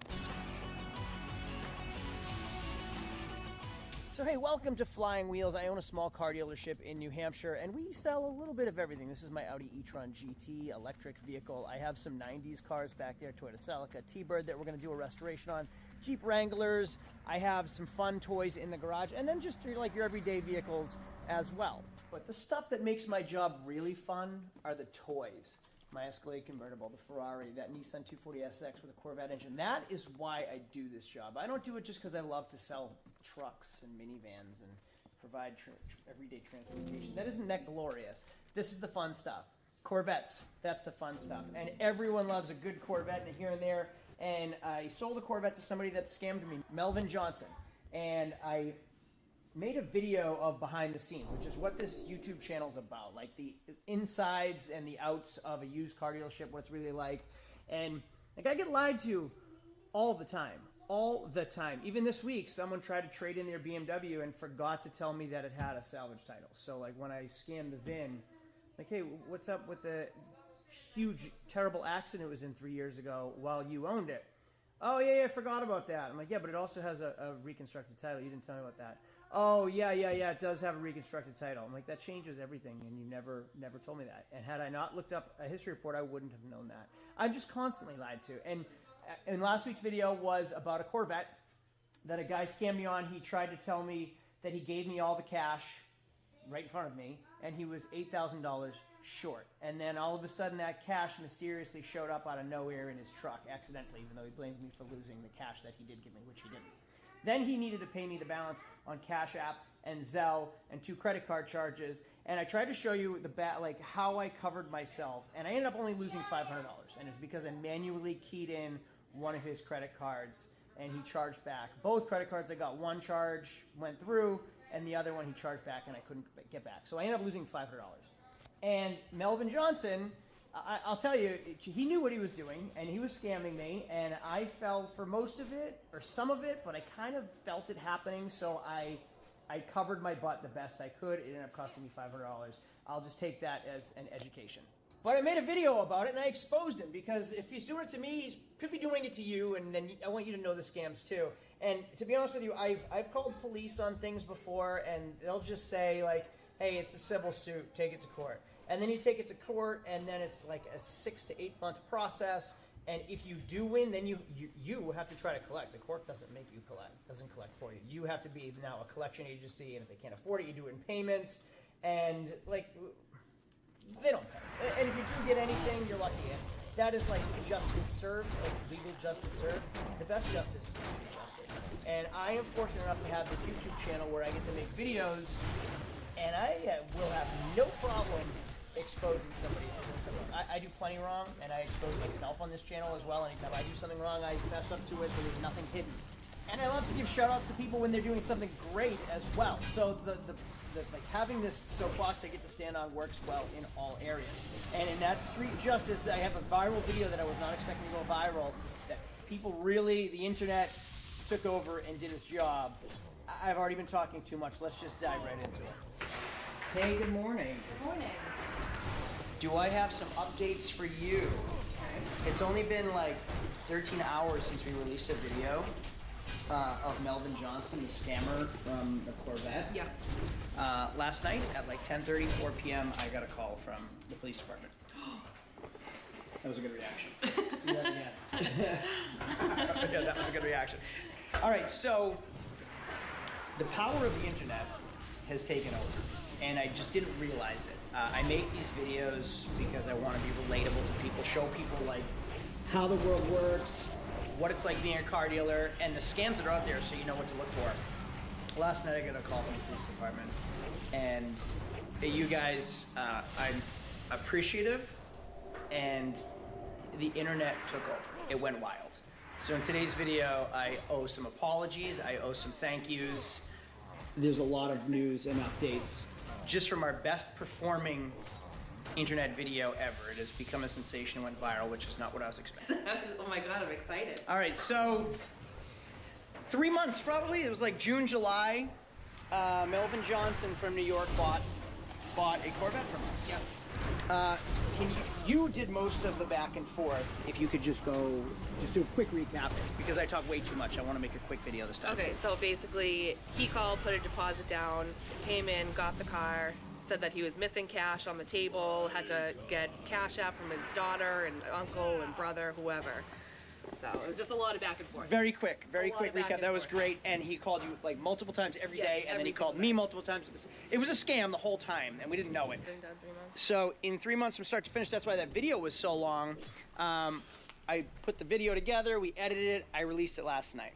S16: So hey, welcome to Flying Wheels. I own a small car dealership in New Hampshire, and we sell a little bit of everything. This is my Audi e-tron GT electric vehicle. I have some 90s cars back there, Toyota Celica, T-Bird that we're gonna do a restoration on, Jeep Wranglers. I have some fun toys in the garage, and then just like your everyday vehicles as well. But the stuff that makes my job really fun are the toys. My Escalade convertible, the Ferrari, that Nissan 240SX with a Corvette engine. That is why I do this job. I don't do it just because I love to sell trucks and minivans and provide everyday transportation. That isn't that glorious. This is the fun stuff. Corvettes, that's the fun stuff. And everyone loves a good Corvette and here and there. And I sold a Corvette to somebody that scammed me, Melvin Johnson. And I made a video of behind the scenes, which is what this YouTube channel is about, like the insides and the outs of a used car dealership, what it's really like. And like, I get lied to all the time. Even this week, someone tried to trade in their BMW and forgot to tell me that it had a salvage title. So like when I scanned the VIN, like, hey, what's up with the huge, terrible accident it was in 3 years ago while you owned it. Oh, yeah, I forgot about that. I'm like, yeah, but it also has a reconstructed title. You didn't tell me about that. Oh, yeah, it does have a reconstructed title. I'm like, that changes everything, and you never told me that. And had I not looked up a history report, I wouldn't have known that. I'm just constantly lied to. And last week's video was about a Corvette that a guy scammed me on. He tried to tell me that he gave me all the cash right in front of me, and he was $8,000 short. And then all of a sudden that cash mysteriously showed up out of nowhere in his truck accidentally, even though he blamed me for losing the cash that he did give me, which he didn't. Then he needed to pay me the balance on Cash App and Zelle and 2 credit card charges. And I tried to show you like how I covered myself, and I ended up only losing $500. And it's because I manually keyed in one of his credit cards, and he charged back. Both credit cards, I got one charge went through, and the other one he charged back, and I couldn't get back. So I ended up losing $500. And Melvin Johnson, I'll tell you, he knew what he was doing, and he was scamming me, and I fell for most of it, or some of it, but I kind of felt it happening, so I covered my butt the best I could. It ended up costing me $500. I'll just take that as an education. But I made a video about it, and I exposed him, because if he's doing it to me, he could be doing it to you, and then I want you to know the scams too. And to be honest with you, I've called police on things before, and they'll just say, like, hey, it's a civil suit, take it to court. And then you take it to court, and then it's like a 6 to 8 month process. And if you do win, then you have to try to collect. The court doesn't make you collect, doesn't collect for you. You have to be now a collection agency, and if they can't afford it, you do it in payments. And like, they don't pay. And if you do get anything, you're lucky. And that is like justice served, like legal justice served. The best justice is street justice. And I am fortunate enough to have this YouTube channel where I get to make videos, and I will have no problem exposing somebody. I do plenty wrong, and I expose myself on this channel as well. Anytime I do something wrong, I fess up to it, so there's nothing hidden. And I love to give shout outs to people when they're doing something great as well. So like having this soapbox I get to stand on works well in all areas. And in that street justice, I have a viral video that I was not expecting to go viral, that people really, the internet took over and did its job. I've already been talking too much. Let's just dive right into it. Hey, good morning.
S18: Good morning.
S16: Do I have some updates for you? Okay. It's only been like 13 hours since we released a video of Melvin Johnson, the scammer from the Corvette.
S18: Yeah.
S16: Last night at like 10:30, 4 p.m., I got a call from the police department. That was a good reaction. Do that again. Yeah, that was a good reaction. All right, so the power of the internet has taken over, and I just didn't realize it. I make these videos because I want to be relatable to people, show people like how the world works, what it's like being a car dealer, and the scams that are out there, so you know what to look for. Last night I got a call from the police department, and you guys, I'm appreciative, and the internet took over. It went wild. So in today's video, I owe some apologies, I owe some thank yous. There's a lot of news and updates. Just from our best performing internet video ever. It has become a sensation, went viral, which is not what I was expecting.
S18: Oh my God, I'm excited.
S16: All right, so 3 months probably, it was like June, July, Melvin Johnson from New York bought a Corvette from us.
S18: Yep.
S16: You did most of the back and forth. If you could just do a quick recap, because I talk way too much. I want to make a quick video this time.
S18: Okay, so basically, he called, put a deposit down, came in, got the car, said that he was missing cash on the table, had to get Cash App from his daughter and uncle and brother, whoever. So it was just a lot of back and forth.
S16: Very quick recap. That was great. And he called you like multiple times every day, and then he called me multiple times. It was a scam the whole time, and we didn't know it. So in 3 months from start to finish, that's why that video was so long. I put the video together, we edited it, I released it last night.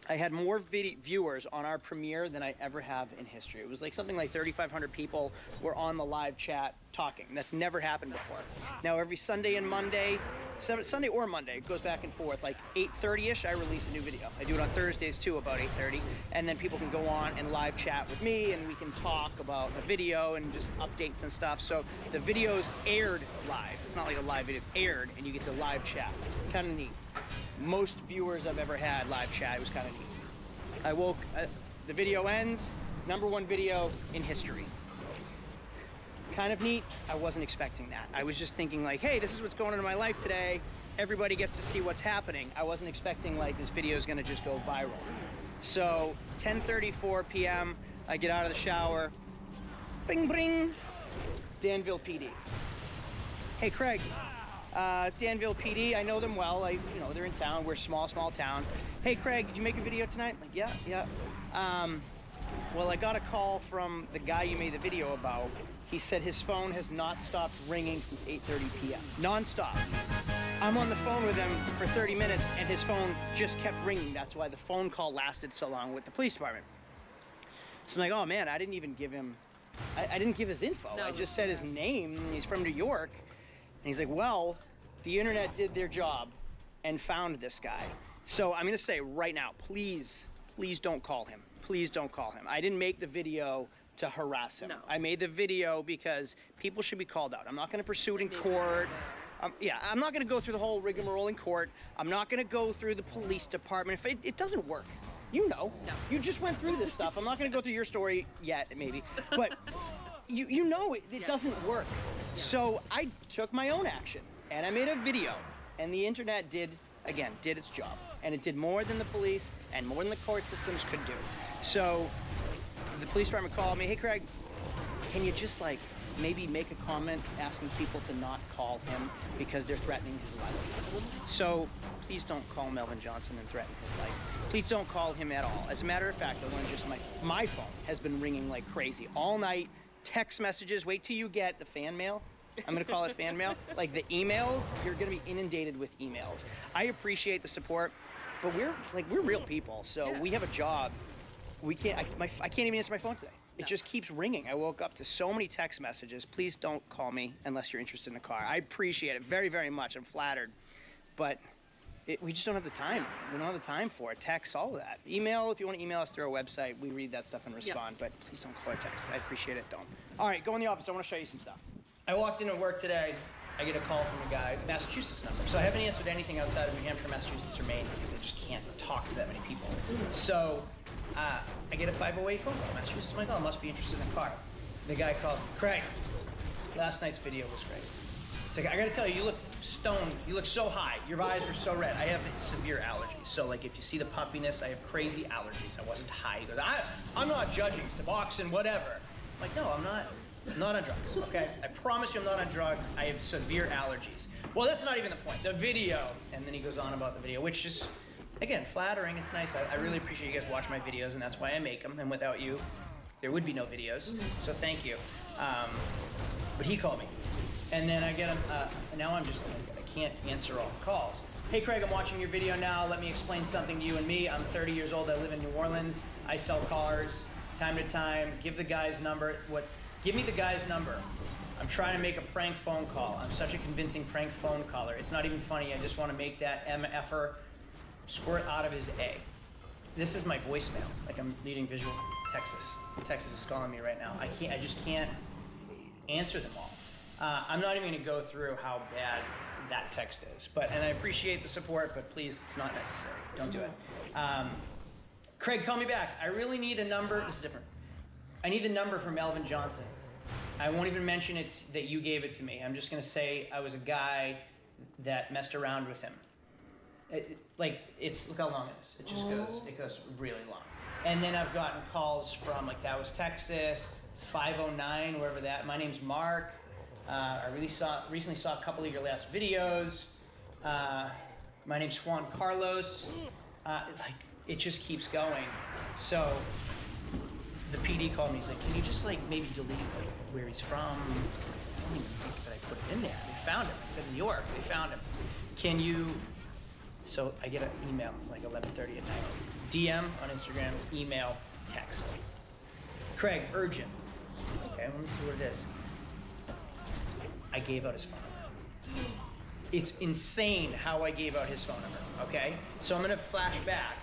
S16: I had more viewers on our premiere than I ever have in history. It was like something like 3,500 people were on the live chat talking. That's never happened before. Now every Sunday and Monday, Sunday or Monday, it goes back and forth. Like 8:30ish, I release a new video. I do it on Thursdays too, about 8:30, and then people can go on and live chat with me, and we can talk about the video and just updates and stuff. So the videos aired live. It's not like a live video, it's aired, and you get to live chat. Kind of neat. Most viewers I've ever had live chat. It was kind of neat. The video ends, #1 video in history. kind of neat. I wasn't expecting that. I was just thinking like, hey, this is what's going on in my life today. Everybody gets to see what's happening. I wasn't expecting like this video is gonna just go viral. So 10:34 p.m., I get out of the shower. Bing, bing. Danville PD. Hey, Craig. Danville PD, I know them well. They're in town. We're a small town. Hey, Craig, did you make a video tonight? I'm like, yeah. Well, I got a call from the guy you made the video about. He said his phone has not stopped ringing since 8:30 p.m. Non-stop. I'm on the phone with him for 30 minutes and his phone just kept ringing. That's why the phone call lasted so long with the police department. So I'm like, oh man, I didn't even give him, I didn't give his info. I just said his name. He's from New York. And he's like, well, the internet did their job and found this guy. So I'm gonna say right now, please don't call him. Please don't call him. I didn't make the video to harass him. No. I made the video because people should be called out. I'm not gonna pursue it in court. I'm not gonna go through the whole rigmarole in court. I'm not gonna go through the police department. If it doesn't work, you know. No. You just went through this stuff. I'm not gonna go through your story yet, maybe, but you know it doesn't work. Yeah. So I took my own action and I made a video, and the internet did its job. And it did more than the police and more than the court systems could do. So the police department called me, hey Craig, can you just like maybe make a comment asking people to not call him because they're threatening his life? So please don't call Melvin Johnson and threaten his life. Please don't call him at all. As a matter of fact, I want to just, my phone has been ringing like crazy all night. Text messages, wait till you get the fan mail. I'm gonna call it fan mail. Like the emails, you're gonna be inundated with emails. I appreciate the support, but we're real people, so we have a job. I can't even answer my phone today. It just keeps ringing. I woke up to so many text messages. Please don't call me unless you're interested in a car. I appreciate it very, very much. I'm flattered, but we just don't have the time. We don't have the time for it. Text, all of that. Email, if you want to email us through our website, we read that stuff and respond, but please don't call or text. I appreciate it, don't. All right, go in the office. I want to show you some stuff. I walked into work today. I get a call from a guy, Massachusetts number. So I haven't answered anything outside of New Hampshire, Massachusetts, or Maine because I just can't talk to that many people. So I get a 508 phone call, Massachusetts. I'm like, oh, I must be interested in a car. The guy called, Craig, last night's video was great. It's like, I gotta tell you, you look stoned. You look so high. Your eyes are so red. I have severe allergies. So like, if you see the puffiness, I have crazy allergies. I wasn't high. He goes, I'm not judging, Suboxone, whatever. I'm like, no, I'm not on drugs, okay? I promise you I'm not on drugs. I have severe allergies. Well, that's not even the point. The video, and then he goes on about the video, which is, again, flattering. It's nice. I really appreciate you guys watch my videos, and that's why I make them. And without you, there would be no videos. So thank you. But he called me. And then I get him, now I'm just, I can't answer all the calls. Hey Craig, I'm watching your video now. Let me explain something to you and me. I'm 30 years old. I live in New Orleans. I sell cars time to time. Give the guy's number. Give me the guy's number. I'm trying to make a prank phone call. I'm such a convincing prank phone caller. It's not even funny. I just want to make that MFer squirt out of his A. This is my voicemail. Like I'm leading visual. Texas. Texas is calling me right now. I just can't answer them all. I'm not even going to go through how bad that text is. And I appreciate the support, but please, it's not necessary. Don't do it. Craig, call me back. I really need a number. This is different. I need the number for Melvin Johnson. I won't even mention it's that you gave it to me. I'm just going to say I was a guy that messed around with him. Look how long it is. It just goes really long. And then I've gotten calls from, like, that was Texas, 509, wherever that. My name's Mark. I recently saw a couple of your last videos. My name's Juan Carlos. It just keeps going. So the PD called me. He's like, can you just maybe delete where he's from? I don't even think that I put it in there. They found him. I said New York. They found him. Can you? So I get an email 11:30 at night. DM on Instagram, email, text. Craig, urgent. Okay, let me see what it is. I gave out his phone number. It's insane how I gave out his phone number, okay? So I'm gonna flash back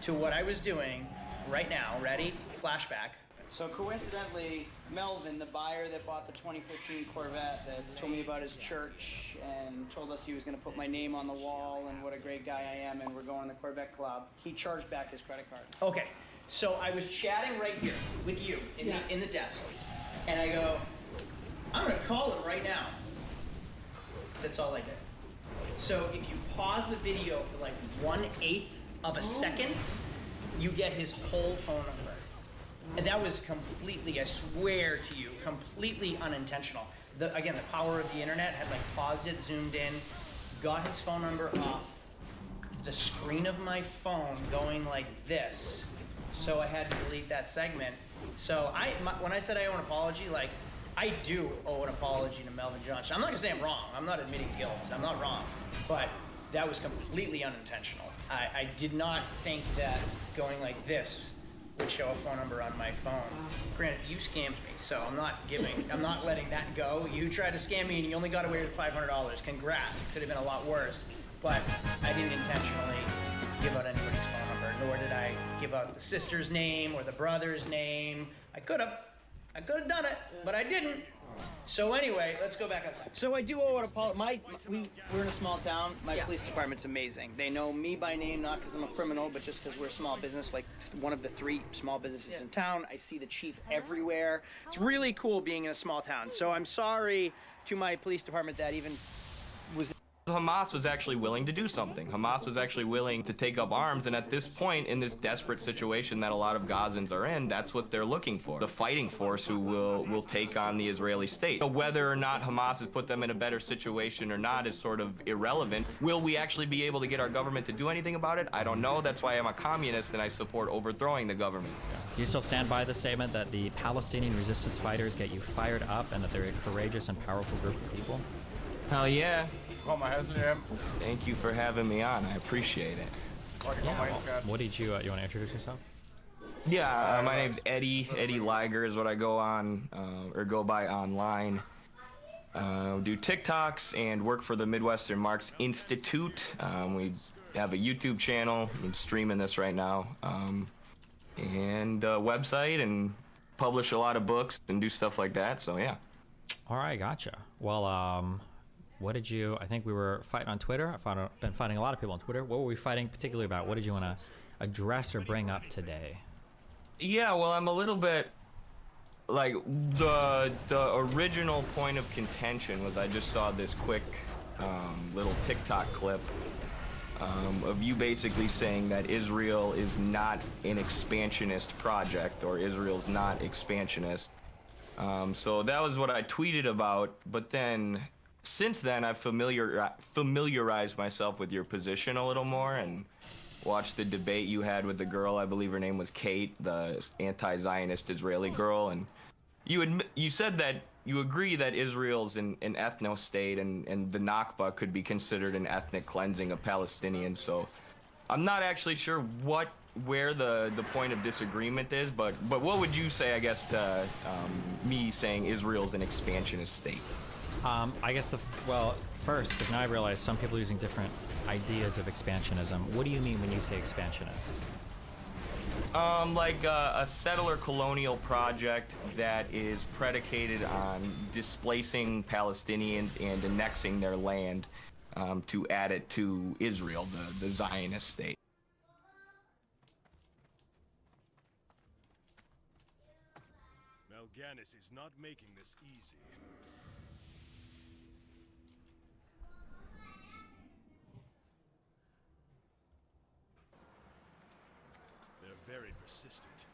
S16: to what I was doing right now. Ready? Flashback. So coincidentally, Melvin, the buyer that bought the 2015 Corvette, that told me about his church and told us he was gonna put my name on the wall and what a great guy I am and we're going to the Corvette Club, he charged back his credit card. Okay, so I was chatting right here with you in the desk, and I go, I'm gonna call him right now. That's all I did. So if you pause the video for like 1/8 of a second, you get his whole phone number. And that was completely, I swear to you, completely unintentional. Again, the power of the internet had like paused it, zoomed in, got his phone number off the screen of my phone going like this. So I had to delete that segment. So when I said I owe an apology, like, I do owe an apology to Melvin Johnson. I'm not gonna say I'm wrong. I'm not admitting guilt. I'm not wrong. But that was completely unintentional. I did not think that going like this would show a phone number on my phone. Granted, you scammed me, so I'm not letting that go. You tried to scam me and you only got away with $500. Congrats. It could have been a lot worse. But I didn't intentionally give out anybody's phone number, nor did I give out the sister's name or the brother's name. I could have done it, but I didn't. So anyway, let's go back outside. So I do owe an apology. We're in a small town. My police department's amazing. They know me by name, not because I'm a criminal, but just because we're a small business, like one of the 3 small businesses in town. I see the chief everywhere. It's really cool being in a small town. So I'm sorry to my police department that even was...
S20: Hamas was actually willing to do something. Hamas was actually willing to take up arms, and at this point, in this desperate situation that a lot of Gazans are in, that's what they're looking for. The fighting force who will take on the Israeli state. So whether or not Hamas has put them in a better situation or not is sort of irrelevant. Will we actually be able to get our government to do anything about it? I don't know. That's why I'm a communist and I support overthrowing the government.
S1: Do you still stand by the statement that the Palestinian resistance fighters get you fired up and that they're a courageous and powerful group of people?
S20: Hell yeah.
S14: Kommer
S20: Thank you for having me on. I appreciate it.
S1: What did you want to introduce yourself?
S20: Yeah, my name's Eddie. Eddie Liger is what I go on, or go by online. Do TikToks and work for the Midwestern Marks Institute. We have a YouTube channel. I'm streaming this right now. And a website, and publish a lot of books and do stuff like that, so yeah.
S1: All right, gotcha. Well, what did you... I think we were fighting on Twitter. I've been fighting a lot of people on Twitter. What were we fighting particularly about? What did you want to address or bring up today?
S20: Yeah, well, I'm a little bit... Like, the original point of contention was I just saw this quick little TikTok clip of you basically saying that Israel is not an expansionist project, or Israel's not expansionist. So that was what I tweeted about, but then... Since then, I've familiarized myself with your position a little more and watched the debate you had with the girl, I believe her name was Kate, the anti-Zionist Israeli girl, and you said that you agree that Israel's an ethno-state and the Nakba could be considered an ethnic cleansing of Palestinians, so I'm not actually sure where the point of disagreement is, but what would you say, I guess, to me saying Israel's an expansionist state?
S1: I guess well, first, because now I realize some people are using different ideas of expansionism. What do you mean when you say expansionist?
S20: Like a settler colonial project that is predicated on displacing Palestinians and annexing their land to add it to Israel, the Zionist state.
S21: Mal'Ganis is not making this easy. They're very persistent.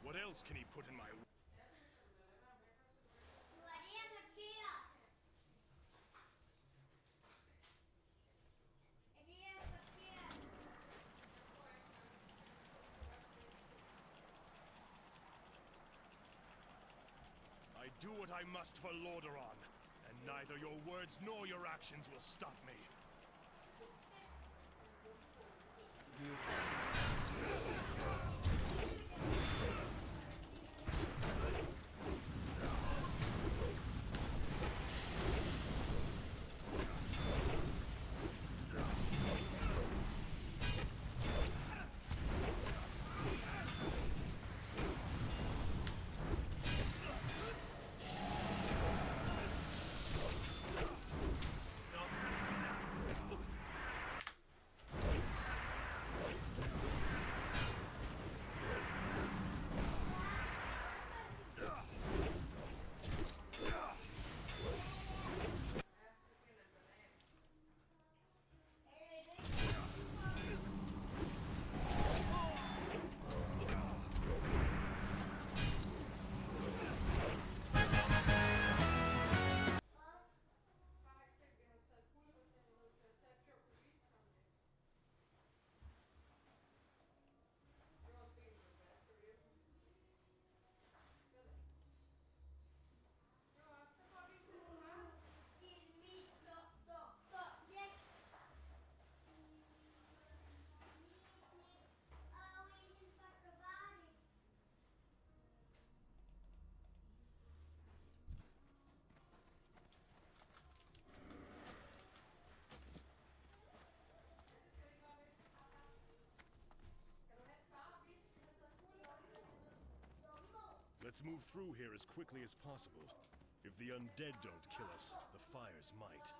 S21: What else can he put in my way? I do what I must for Lordaeron, and neither your words nor your actions will stop me. Let's move through here as quickly as possible. If the undead don't kill us, the fires might.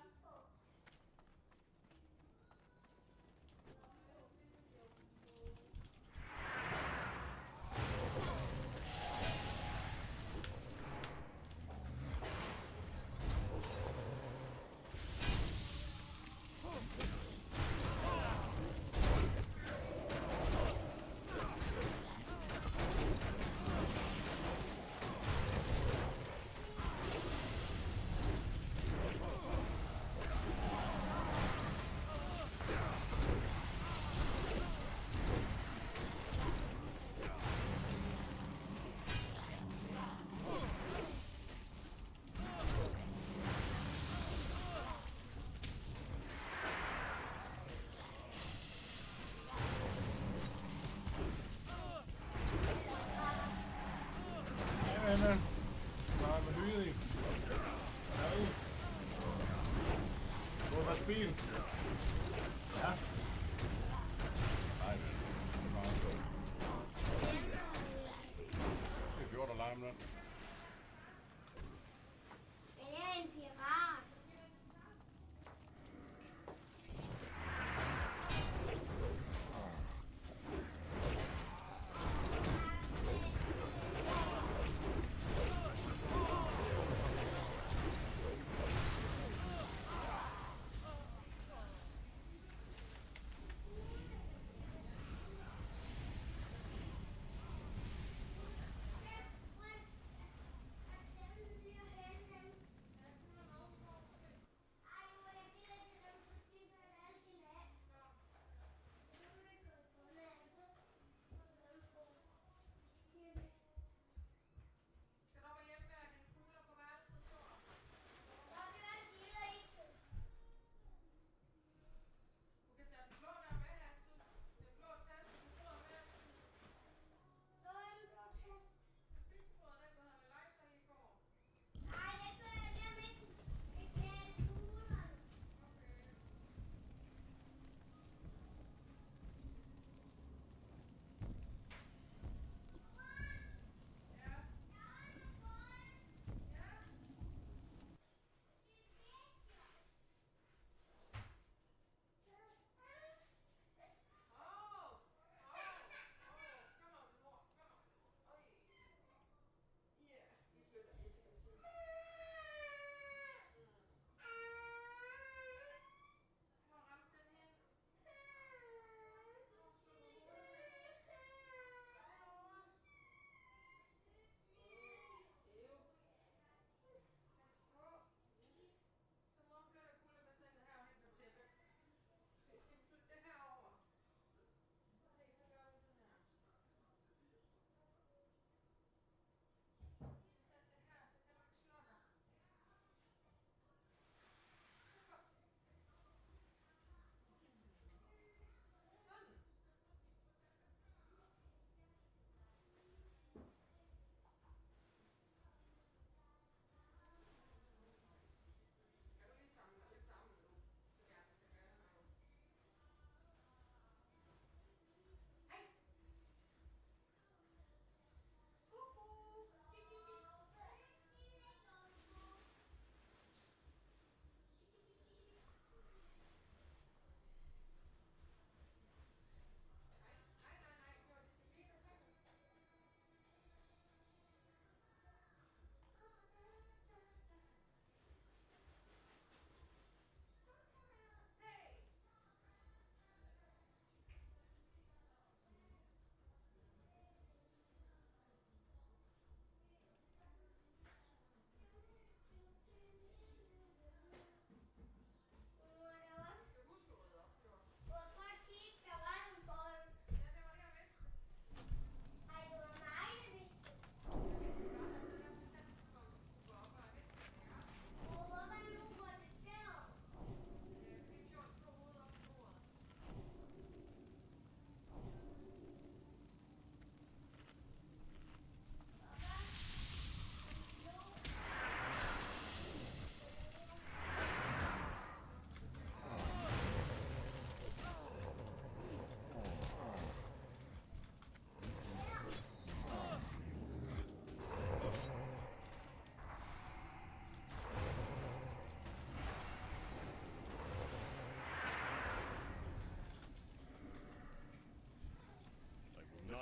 S14: Anna. Waar bedoel jullie? Hey. Voor wat speel? Ja? Nej, det er bare så. Det er 14 alarm der.
S2: Men jeg er en pirat.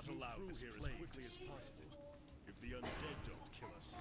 S21: not allow this here as quickly as possible. If the undead don't kill us.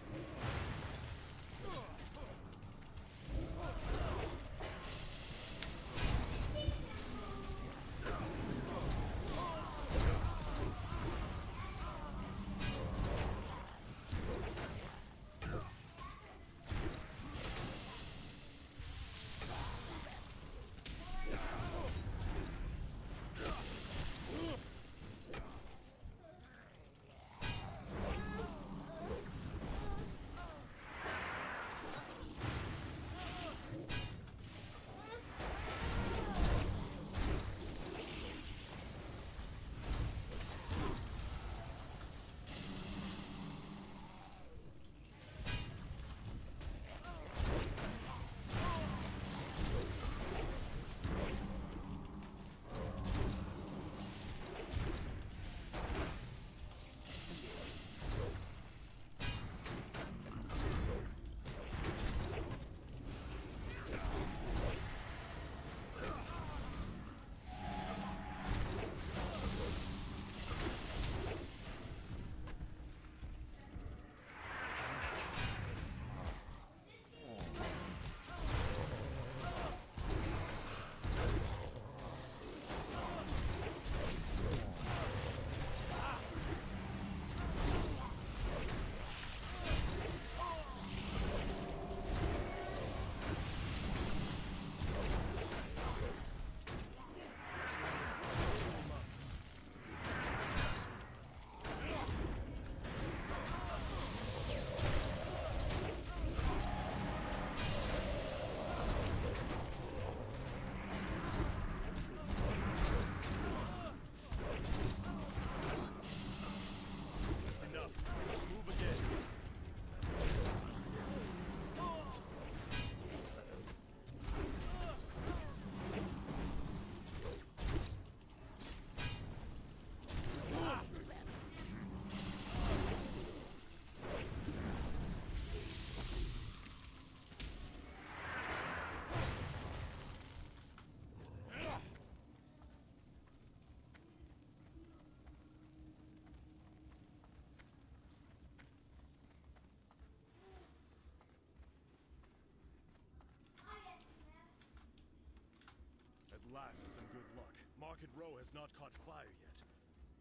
S21: At last, some good luck. Market Row has not caught fire yet.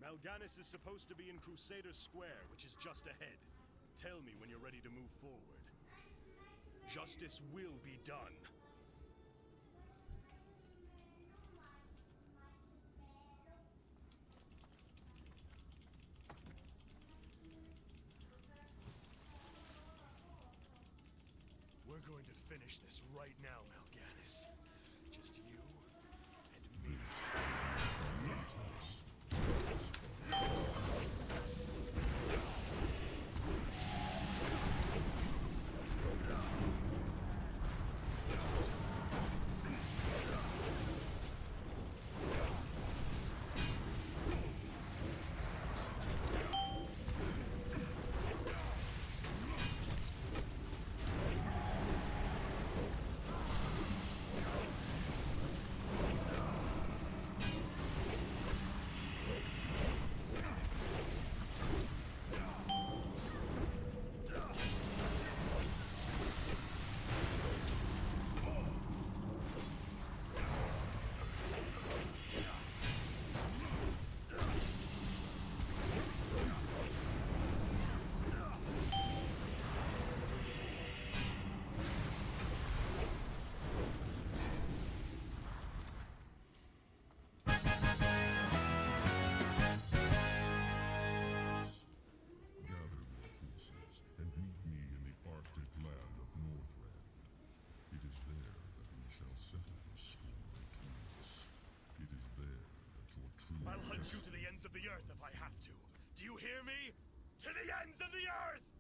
S21: Mal'Ganis is supposed to be in Crusader Square, which is just ahead. Tell me when you're ready to move forward. Justice will be done. We're going to finish this right now, Mal'Ganis. Just you and me. I'll hunt you to the ends of the earth if I have to. Do you hear me? To the ends of the earth!